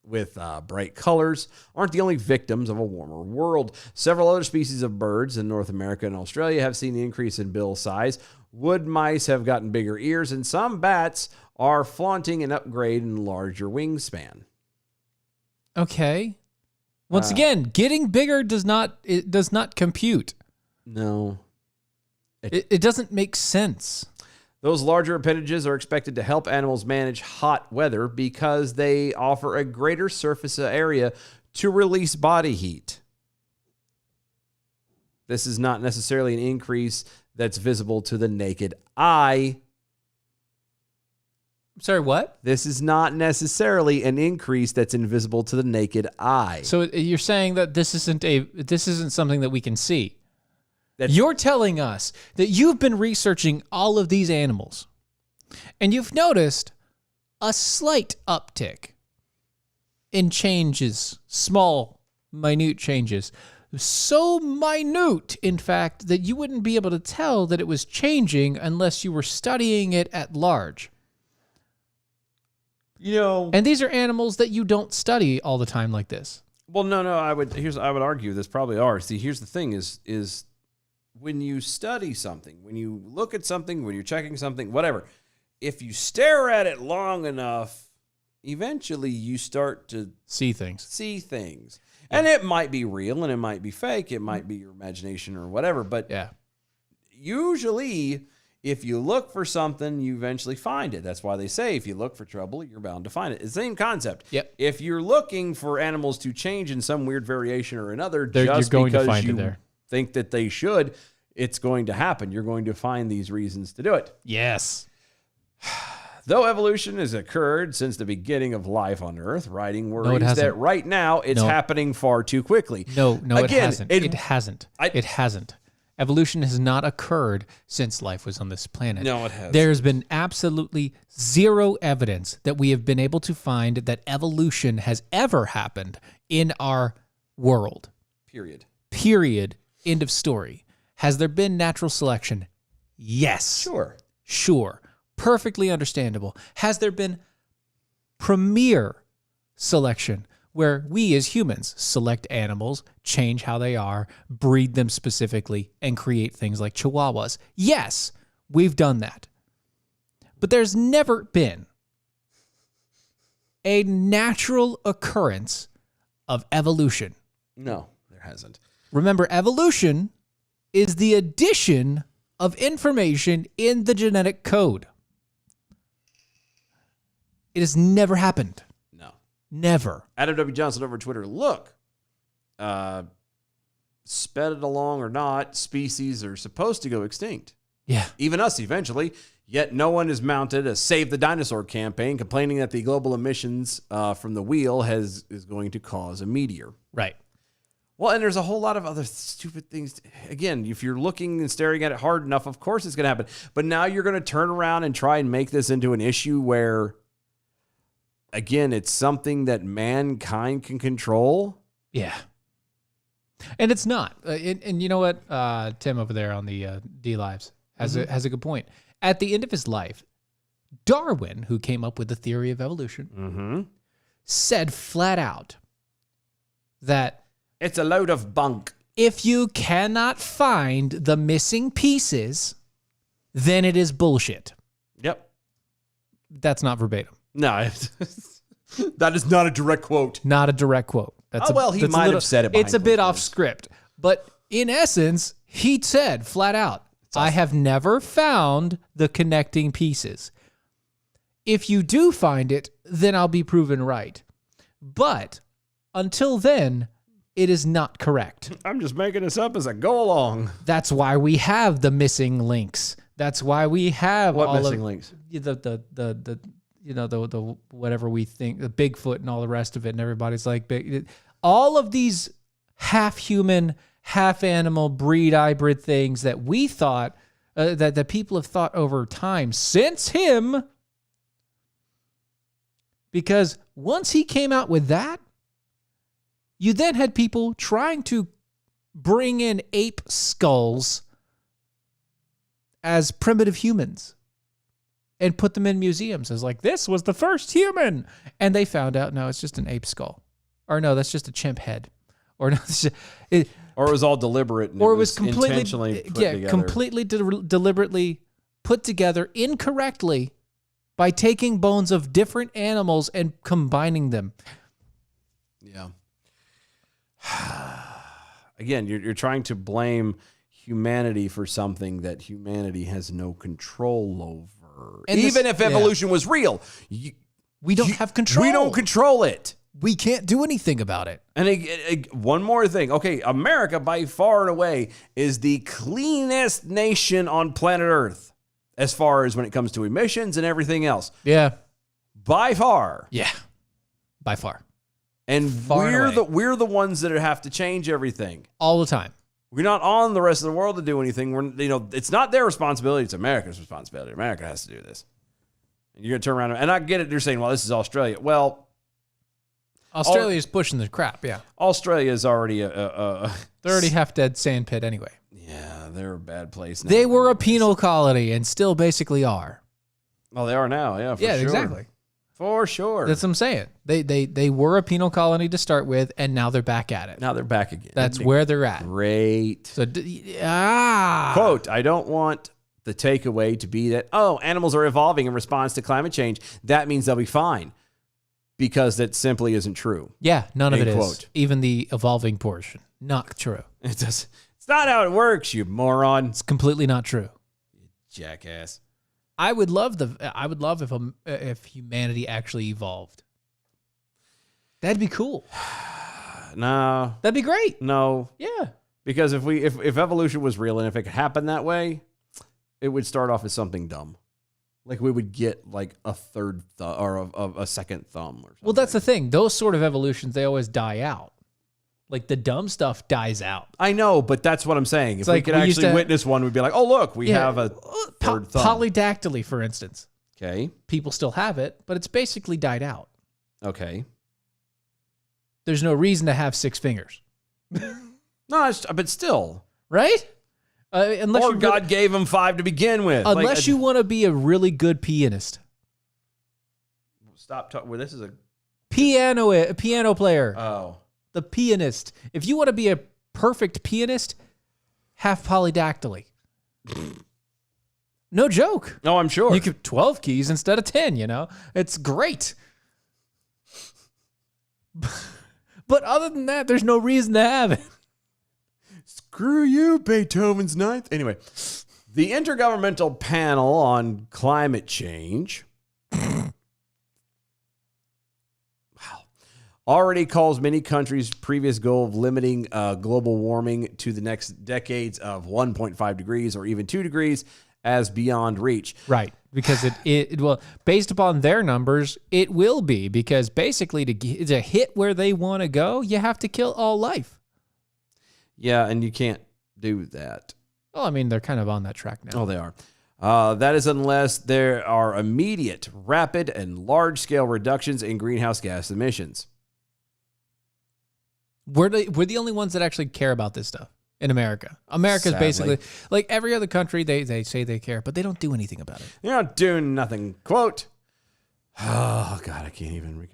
with bright colors aren't the only victims of a warmer world. Several other species of birds in North America and Australia have seen the increase in bill size. Wood mice have gotten bigger ears, and some bats are flaunting an upgrade in larger wingspan. Okay. Once again, getting bigger does not compute. No. It doesn't make sense. Those larger appendages are expected to help animals manage hot weather because they offer a greater surface area to release body heat. This is not necessarily an increase that's visible to the naked eye. Sorry, what? This is not necessarily an increase that's invisible to the naked eye. So you're saying that this isn't something that we can see. That's- You're telling us that you've been researching all of these animals and you've noticed a slight uptick in changes, small, minute changes. So minute, in fact, that you wouldn't be able to tell that it was changing unless you were studying it at large. You know, And these are animals that you don't study all the time like this. well, no, I would argue this probably are. See, here's the thing is when you study something, when you look at something, when you're checking something, whatever, if you stare at it long enough, eventually you start to See things. see things. And it might be real and it might be fake. It might be your imagination or whatever. But Yeah. usually, if you look for something, you eventually find it. That's why they say if you look for trouble, you're bound to find it. It's the same concept. Yep. If you're looking for animals to change in some weird variation or another, You're just going to because find it you there. think that they should, it's going to happen. You're going to find these reasons to do it. Yes. Though evolution has occurred since the beginning of life on Earth, Riding worries hasn't. that right now it's No. happening far too quickly. No, it Again, hasn't. It hasn't. It hasn't. Evolution has not occurred since life was on this planet. No, it hasn't. There's been absolutely zero evidence that we have been able to find that evolution has ever happened in our world. Period. Period. End of story. Has there been natural selection? Yes. Sure. Sure. Perfectly understandable. Has there been premier selection where we as humans select animals, change how they are, breed them specifically, and create things like chihuahuas? Yes, we've done that. But there's never been a natural occurrence of evolution. No, there hasn't. Remember, evolution is the addition of information in the genetic code. It has never happened. No. Never. Adam W. Johnson over Twitter. Look, sped it along or not, species are supposed to go extinct. Yeah. Even us eventually. Yet no one has mounted a Save the Dinosaur campaign complaining that the global emissions from the wheel is going to cause a meteor. Right. Well, and there's a whole lot of other stupid things. Again, if you're looking and staring at it hard enough, of course it's going to happen. But now you're going to turn around and try and make this into an issue where, again, it's something that mankind can control. Yeah. And it's not. And you know what? Tim over there on the D Lives has a good point. At the end of his life, Darwin, who came up with the theory of evolution, said flat out that It's a load of bunk. if you cannot find the missing pieces, then it is bullshit. Yep. That's not verbatim. No, that is not a direct quote. Not a direct quote. That's He might have said it. It's a behind bit closed off doors. script. But in essence, he said flat out, I have never found the connecting pieces. If you do find it, then I'll be proven right. But until then, it is not correct. I'm just making this up as I go along. That's why we have the missing links. That's why we have What all missing of links? the the whatever we think, the Bigfoot and all the rest of it, and everybody's like big. All of these half human, half animal breed hybrid things that we thought that people have thought over time since him. Because once he came out with that, you then had people trying to bring in ape skulls as primitive humans and put them in museums as like, this was the first human. And they found out, no, it's just an ape skull. Or no, that's just a chimp head. Or no, Or it was all deliberate. And or it was completely, intentionally put together. completely deliberately put together incorrectly by taking bones of different animals and combining them. Yeah. Again, you're trying to blame humanity for something that humanity has no control over. And Even this- if evolution was real, We don't have control. We don't control it. We can't do anything about it. And one more thing. Okay, America, by far and away, is the cleanest nation on planet Earth as far as when it comes to emissions and everything else. Yeah. By far. Yeah. By far. And Far and away. we're the ones that have to change everything. All the time. We're not on the rest of the world to do anything. It's not their responsibility. It's America's responsibility. America has to do this. And you're going to turn around and I get it. You're saying, well, this is Australia. Well, Australia's pushing the crap, yeah. Australia is already They're already half dead sand pit anyway. yeah, they're a bad place now. They were a penal colony and still basically are. Well, they are now. Yeah, for Yeah, sure. exactly. For sure. That's what I'm saying. They were a penal colony to start with, and now they're back at it. Now they're back again. That's where they're at. Great. So, ah. Quote, I don't want the takeaway to be that, oh, animals are evolving in response to climate change. That means they'll be fine. Because that simply isn't true. Yeah, none of End it is. quote. Even the evolving portion. Not true. It's not how it works, you moron. It's completely not true. Jackass. I would love if humanity actually evolved. That'd be cool. No. That'd be great. No. Yeah. Because if evolution was real and if it could happen that way, it would start off as something dumb. Like we would get like a third or a second thumb or something. Well, that's the thing. Those sort of evolutions, they always die out. Like the dumb stuff dies out. I know, but that's what I'm saying. If we like could we used actually to- witness one, we'd be like, oh, look, we have a third thumb. Polydactyly, for instance. Okay. People still have it, but it's basically died out. Okay. There's no reason to have 6 fingers. No, but still. Right? Unless Or you God gave him 5 to begin with. unless you want to be a really good pianist. Stop talking. Well, this is a... Piano player. Oh. The pianist. If you want to be a perfect pianist, have polydactyly. No joke. No, I'm sure. You could 12 keys instead of 10, you know? It's great. But other than that, there's no reason to have it. Screw you, Beethoven's Ninth. Anyway, the Intergovernmental Panel on Climate Change already calls many countries' previous goal of limiting global warming to the next decades of 1.5 degrees or even 2 degrees as beyond reach. Right. Because it will, based upon their numbers, it will be. Because basically, to hit where they want to go, you have to kill all life. Yeah, and you can't do that. Well, I mean, they're kind of on that track now. Oh, they are. That is unless there are immediate, rapid, and large-scale reductions in greenhouse gas emissions. We're the only ones that actually care about this stuff in America. America's Sadly. basically like every other country. They say they care, but they don't do anything about it. You're not doing nothing. Quote, oh, God, I can't even.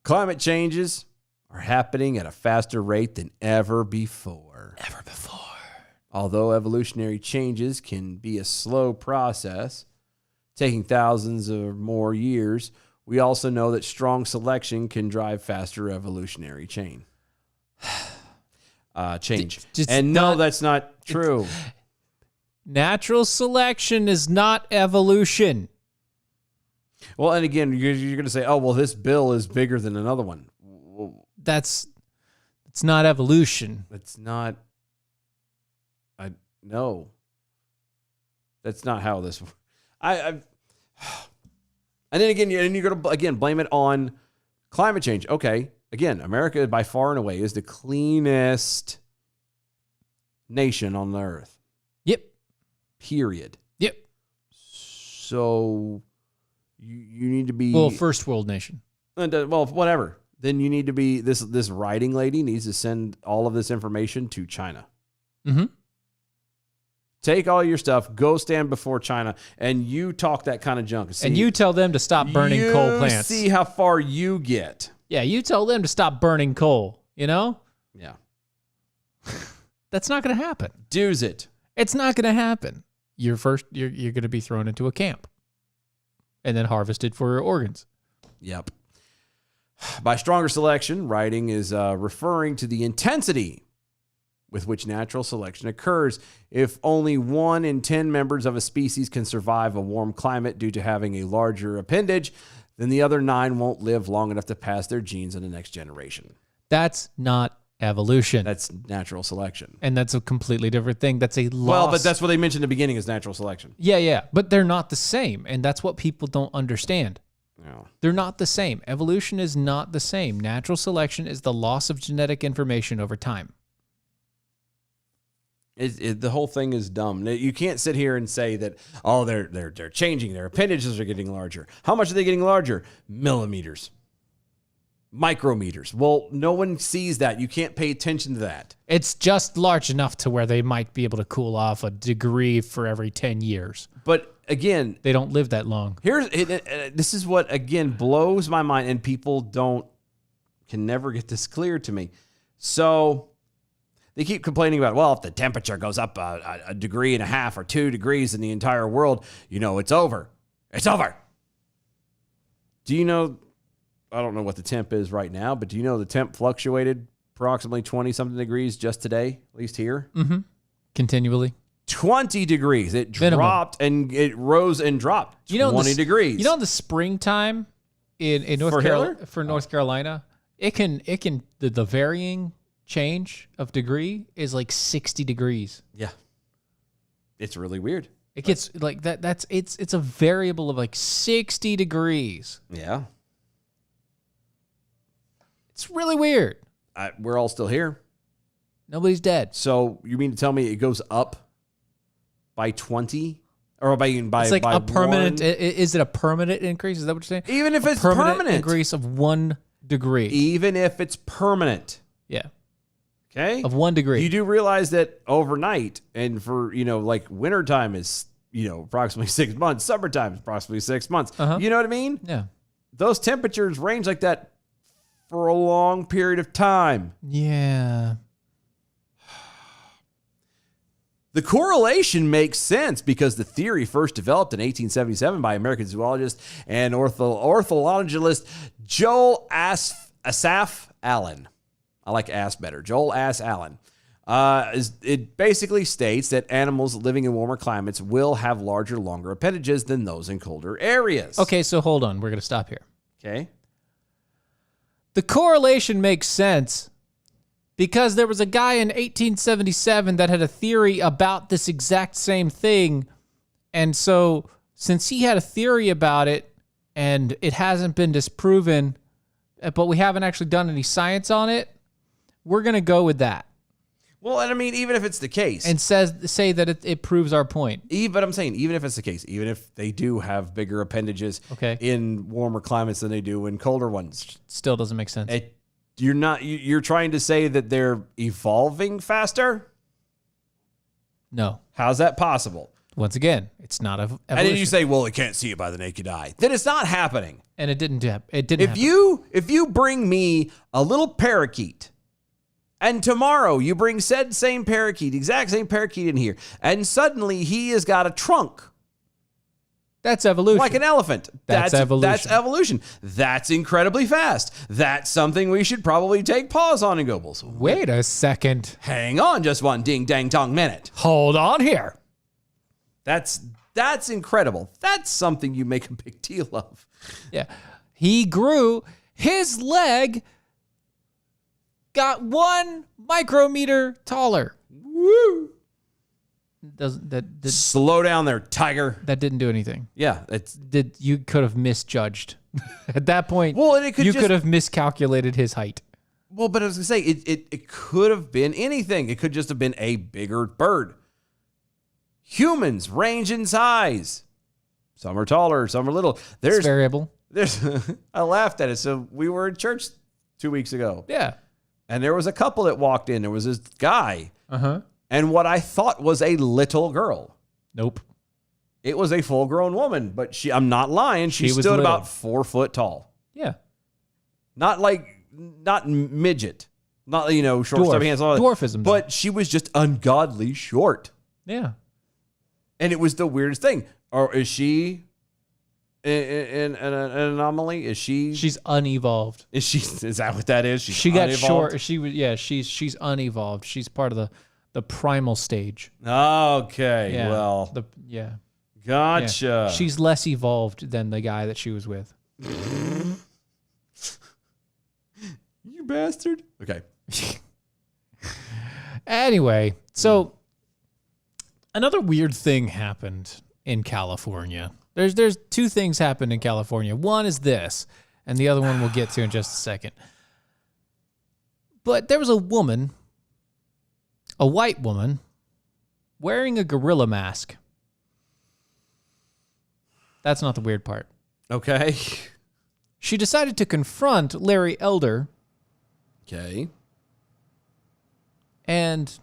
Climate changes are happening at a faster rate than ever before. Ever before. Although evolutionary changes can be a slow process, taking thousands or more years, we also know that strong selection can drive faster evolutionary change. And no, that's not true. Natural selection is not evolution. Well, and again, you're going to say, oh, well, this bill is bigger than another one. Well, It's not evolution. it's not. No. That's not how this. And then again, you're going to blame it on climate change. Okay. Again, America by far and away is the cleanest nation on the earth. Yep. Period. Yep. So you need to be First world nation. well, whatever. Then you need to be this writing lady needs to send all of this information to China. Mm-hmm. Take all your stuff, go stand before China, and you talk that kind of junk. And you tell them to stop burning coal plants. See how far you get. Yeah, you tell them to stop burning coal, you know? Yeah. That's not going to happen. Do's it. It's not going to happen. You're going to be thrown into a camp and then harvested for your organs. Yep. By stronger selection, writing is referring to the intensity with which natural selection occurs. If only 1 in 10 members of a species can survive a warm climate due to having a larger appendage, then the other 9 won't live long enough to pass their genes on the next generation. That's not evolution. That's natural selection. And that's a completely different thing. That's a loss. Well, but that's what they mentioned at the beginning is natural selection. Yeah. But they're not the same. And that's what people don't understand. No. They're not the same. Evolution is not the same. Natural selection is the loss of genetic information over time. The whole thing is dumb. You can't sit here and say that, oh, they're changing. Their appendages are getting larger. How much are they getting larger? Millimeters. Micrometers. Well, no one sees that. You can't pay attention to that. It's just large enough to where they might be able to cool off a degree for every 10 years. But again, They don't live that long. this is what, again, blows my mind, and people can never get this clear to me. So they keep complaining about, well, if the temperature goes up a degree and a half or 2 degrees in the entire world, it's over. It's over. Do you know, I don't know what the temp is right now, but do you know the temp fluctuated approximately 20-something degrees just today, at least here? Mm-hmm. Continually. 20 degrees. It Minimum. dropped and it rose and dropped 20 degrees. You know, in the springtime in North Carolina, it can the varying change of degree is like 60 degrees. Yeah. It's really weird. It gets like that. It's a variable of like 60 degrees. Yeah. It's really weird. We're all still here. Nobody's dead. So you mean to tell me it goes up by 20? Or by It's like by a permanent. 1? Is it a permanent increase? Is that what you're saying? Even if it's permanent permanent. increase of 1 degree. Even if it's permanent. Yeah, Okay? of 1 degree. You do realize that overnight and for, like wintertime is, approximately 6 months. Summertime is approximately 6 months. Uh-huh. You know what I mean? Yeah. Those temperatures range like that for a long period of time. Yeah. The correlation makes sense because the theory first developed in 1877 by American zoologist and ornithologist Joel Asaph Allen. I like Ass better. Joel Ass Allen. It basically states that animals living in warmer climates will have larger, longer appendages than those in colder areas. Okay, so hold on. We're going to stop here. Okay. The correlation makes sense because there was a guy in 1877 that had a theory about this exact same thing. And so since he had a theory about it and it hasn't been disproven, but we haven't actually done any science on it, we're going to go with that. Well, and I mean, even if it's the case, and say that it proves our point. but I'm saying, even if it's the case, even if they do have bigger appendages Okay. in warmer climates than they do in colder ones, Still doesn't make sense. you're trying to say that they're evolving faster? No. How's that possible? Once again, it's not evolution. And then you say, well, it can't see it by the naked eye. Then it's not happening. And it didn't happen. It didn't If happen. if you bring me a little parakeet, and tomorrow you bring said same parakeet, exact same parakeet in here, and suddenly he has got a trunk That's evolution. like an elephant. That's evolution. That's evolution. That's incredibly fast. That's something we should probably take pause on and go, well, so Wait a second. hang on just one ding dang dong minute. Hold on here. That's incredible. That's something you make a big deal of. Yeah. He grew, his leg got 1 micrometer taller. Woo! That Slow down there, tiger. didn't do anything. Yeah, it's You could have misjudged. At that point, Well, and it could you just- could have miscalculated his height. well, but I was gonna say it could have been anything. It could just have been a bigger bird. Humans range in size. Some are taller, some are little. It's variable. There's I laughed at it. So we were in church 2 weeks ago, Yeah. and there was a couple that walked in. There was this guy Uh-huh. and what I thought was a little girl. Nope. It was a full-grown woman, but I'm not lying. She She was stood little. about 4 foot tall. Yeah. Not midget. Not, short, Dwarf. stubby hands. All that. Dwarfism, though. But she was just ungodly short. Yeah. And it was the weirdest thing. Or is she an anomaly? She's unevolved. Is that what that is? She got unevolved? short. She's unevolved. She's part of the primal stage. Okay. Yeah. Well, yeah. gotcha. Yeah. She's less evolved than the guy that she was with. You bastard. Okay. Anyway, so another weird thing happened in California. There's 2 things happened in California. One is this, and the other one we'll get to in just a second. But there was a woman, a white woman, wearing a gorilla mask. That's not the weird part. Okay. She decided to confront Larry Elder, Okay. and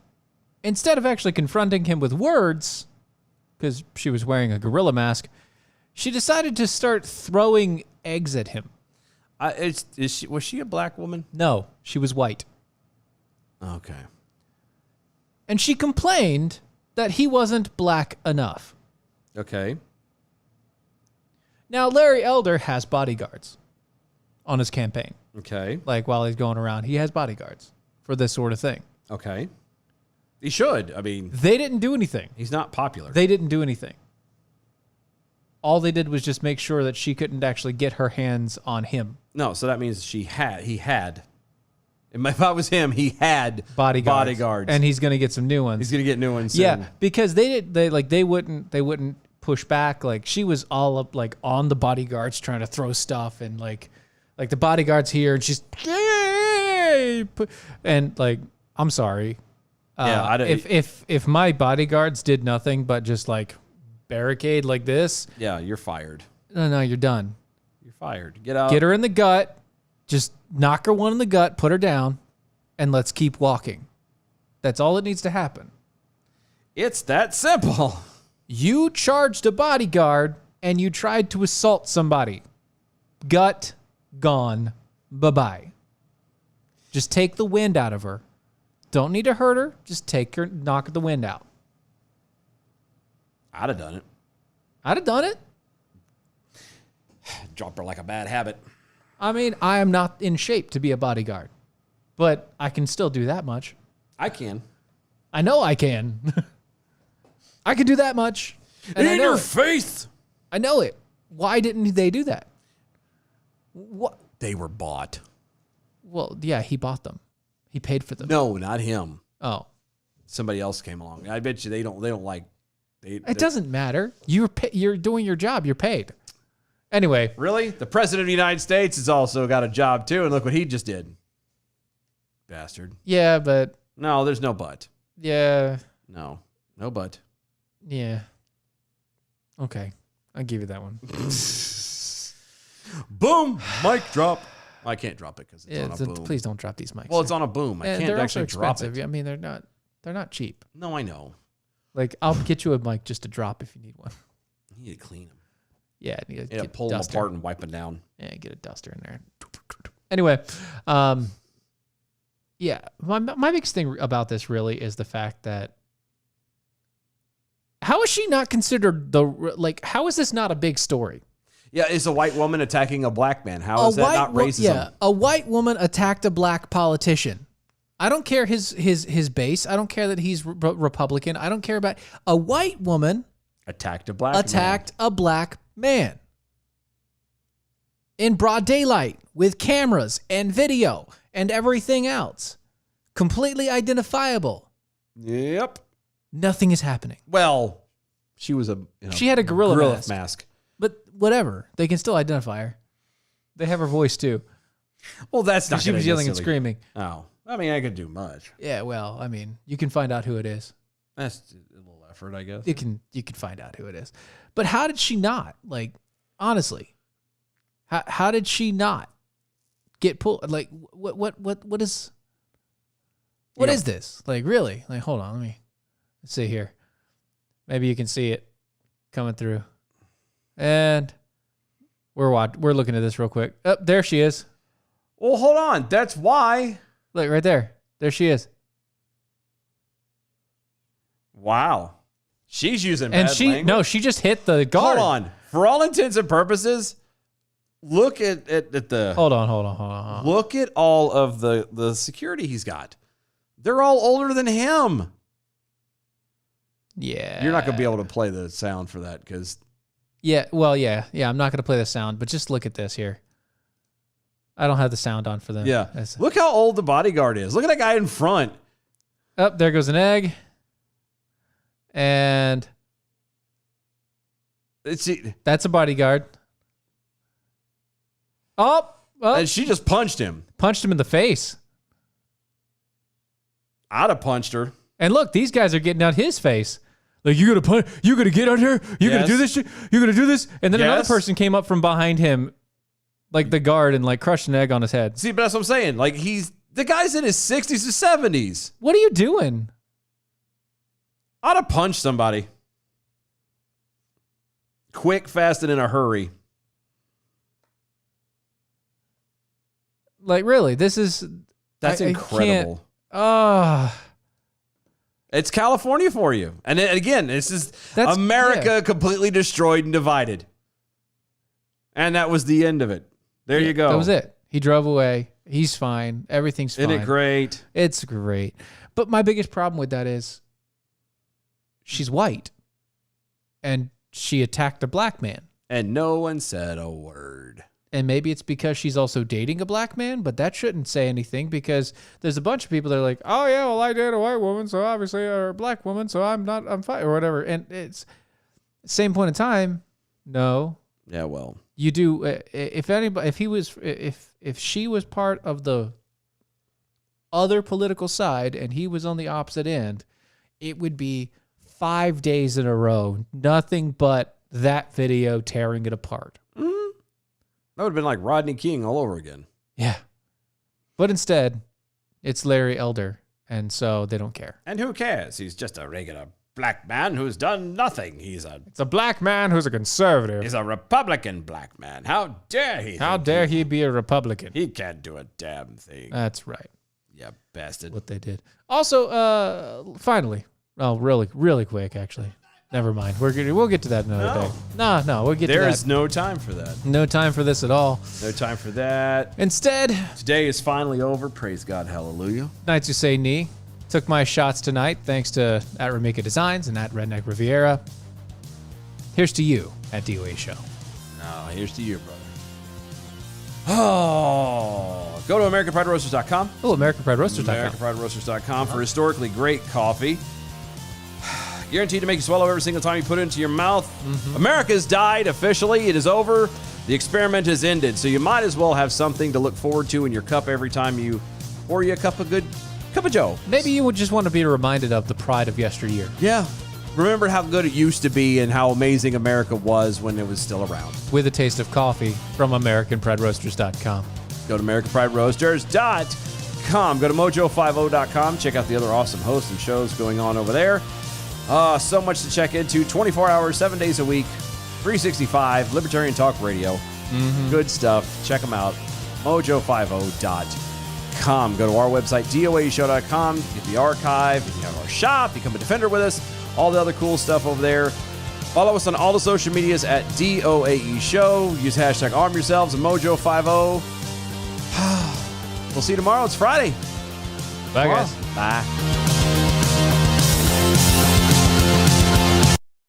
instead of actually confronting him with words, because she was wearing a gorilla mask, she decided to start throwing eggs at him. Was she a black woman? No, she was white. Okay. And she complained that he wasn't black enough. Okay. Now, Larry Elder has bodyguards on his campaign. Okay. Like, while he's going around, he has bodyguards for this sort of thing. Okay. He should. I mean, They didn't do anything. he's not popular. They didn't do anything. All they did was just make sure that she couldn't actually get her hands on him. No, so that means he had. If I was him, he had bodyguards. And he's going to get some new ones. he's going to get new ones soon. Yeah, because they wouldn't push back. Like, she was all up like on the bodyguards trying to throw stuff, and like the bodyguards here, and she's and like, I'm sorry. Yeah, I don't- if my bodyguards did nothing but just like barricade like this, Yeah, you're fired. no, you're done. You're fired. Get out. Get her in the gut, just knock her one in the gut, put her down, and let's keep walking. That's all that needs to happen. It's that simple. You charged a bodyguard and you tried to assault somebody. Gut gone. Bye-bye. Just take the wind out of her. Don't need to hurt her. Just take her, knock the wind out. I'd have done it. I'd have done it. Drop her like a bad habit. I mean, I am not in shape to be a bodyguard, but I can still do that much. I can. I know I can. I can do that much. And I In know your it. face. I know it. Why didn't they do that? What? They were bought. Well, yeah, he bought them. He paid for them. No, not him. Oh, Somebody else came along. I bet you they don't like. it doesn't matter. You're doing your job. You're paid. Anyway, Really? The president of the United States has also got a job too, and look what he just did. Bastard. yeah, but No, there's no but. Yeah. No but. Yeah. Okay. I'll give you that one. Boom, mic drop. I can't drop it because it's Yeah, on a boom. please don't drop these mics. Well, it's on a boom. I And can't they're also actually drop expensive. it. I mean, they're not cheap. No, I know. Like, I'll get you a mic just to drop if you need one. You need to clean them. Yeah, I need to Yeah, get pull them duster. apart and wipe them down. Yeah, get a duster in there. Anyway, yeah, my biggest thing about this really is the fact that how is she not considered how is this not a big story? Yeah, it's a white woman attacking a black man. How is that not racism? Yeah, a white woman attacked a black politician. I don't care his base. I don't care that he's Republican. I don't care about a white woman Attacked a black man in broad daylight with cameras and video and everything else. Completely identifiable. Yep. Nothing is happening. Well, she was She had a gorilla mask. But whatever. They can still identify her. They have her voice too. Well, that's not. She was yelling and necessarily- screaming. Oh, I mean, I could do much. Yeah, well, I mean, you can find out who it is. That's a little effort, I guess. You can find out who it is. But how did she not? Like, honestly. How did she not get pulled? Like, what is this? Like, really? Like, hold on, let's see here. Maybe you can see it coming through. And we're looking at this real quick. Oh, there she is. Well, hold on. That's why. Look right there. There she is. Wow. She's using And bad language. she just hit the guard. Hold on. For all intents and purposes, look at the. Hold on. Look at all of the security he's got. They're all older than him. Yeah. You're not going to be able to play the sound for that because. Yeah, well, yeah. I'm not going to play the sound, but just look at this here. I don't have the sound on for them. Yeah. Look how old the bodyguard is. Look at that guy in front. Oh, there goes an egg. And that's a bodyguard. Oh, and she just punched him. Punched him in the face. I'd have punched her. And look, these guys are getting out his face. Like, you gonna get out here? You gonna do this shit? You gonna do this? And then another person came up from behind him, like the guard, and like crushed an egg on his head. See, but that's what I'm saying. Like, the guy's in his 60s to 70s. What are you doing? I'd have punched somebody. Quick, fast, and in a hurry. Like, really? That's incredible. It's California for you. And then, again, that's America completely destroyed and divided. And that was the end of it. There you go. That was it. He drove away. He's fine. Everything's fine. Isn't it great? It's great. But my biggest problem with that is she's white. And she attacked a black man. And no one said a word. And maybe it's because she's also dating a black man, but that shouldn't say anything because there's a bunch of people that are like, oh, yeah, well, I date a white woman, so obviously, or a black woman, so I'm fine, or whatever. And it's same point in time. No. Yeah, well. You do. If she was part of the other political side and he was on the opposite end, it would be 5 days in a row, nothing but that video tearing it apart. That would have been like Rodney King all over again. Yeah. But instead, it's Larry Elder, and so they don't care. And who cares? He's just a regular black man who's done nothing. It's a black man who's a conservative. He's a Republican black man. How dare he? How dare he be a Republican? He can't do a damn thing. That's right. Yeah, bastard. What they did. Also, finally, really, really quick, actually. Never mind. We'll get to that another day. No, we'll get to that. There is no time for that. No time for this at all. No time for that. Instead, today is finally over. Praise God. Hallelujah. Nights You Say Knee. Took my shots tonight thanks to at Ramika Designs and at Redneck Riviera. Here's to you at DOA Show. No, here's to you, brother. Oh, go to AmericanPrideRoasters.com. Oh, AmericanPrideRoasters.com. AmericanPrideRoasters.com for historically great coffee. Guaranteed to make you swallow every single time you put it into your mouth. Mm-hmm. America's died officially. It is over. The experiment has ended. So you might as well have something to look forward to in your cup every time you pour you a cup of good Cup of Joe. Maybe you would just want to be reminded of the pride of yesteryear. Yeah. Remember how good it used to be and how amazing America was when it was still around. With a taste of coffee from AmericanPrideRoasters.com. Go to AmericanPrideRoasters.com. Go to Mojo50.com. Check out the other awesome hosts and shows going on over there. So much to check into. 24 hours, 7 days a week, 365, Libertarian Talk Radio. Good stuff. Check them out. Mojo50.com. Go to our website, doaeshow.com. Get the archive. You can go to our shop. Become a defender with us. All the other cool stuff over there. Follow us on all the social medias at DOAE Show. Use hashtag arm yourselves and Mojo50. We'll see you tomorrow. It's Friday. Bye, guys. Bye.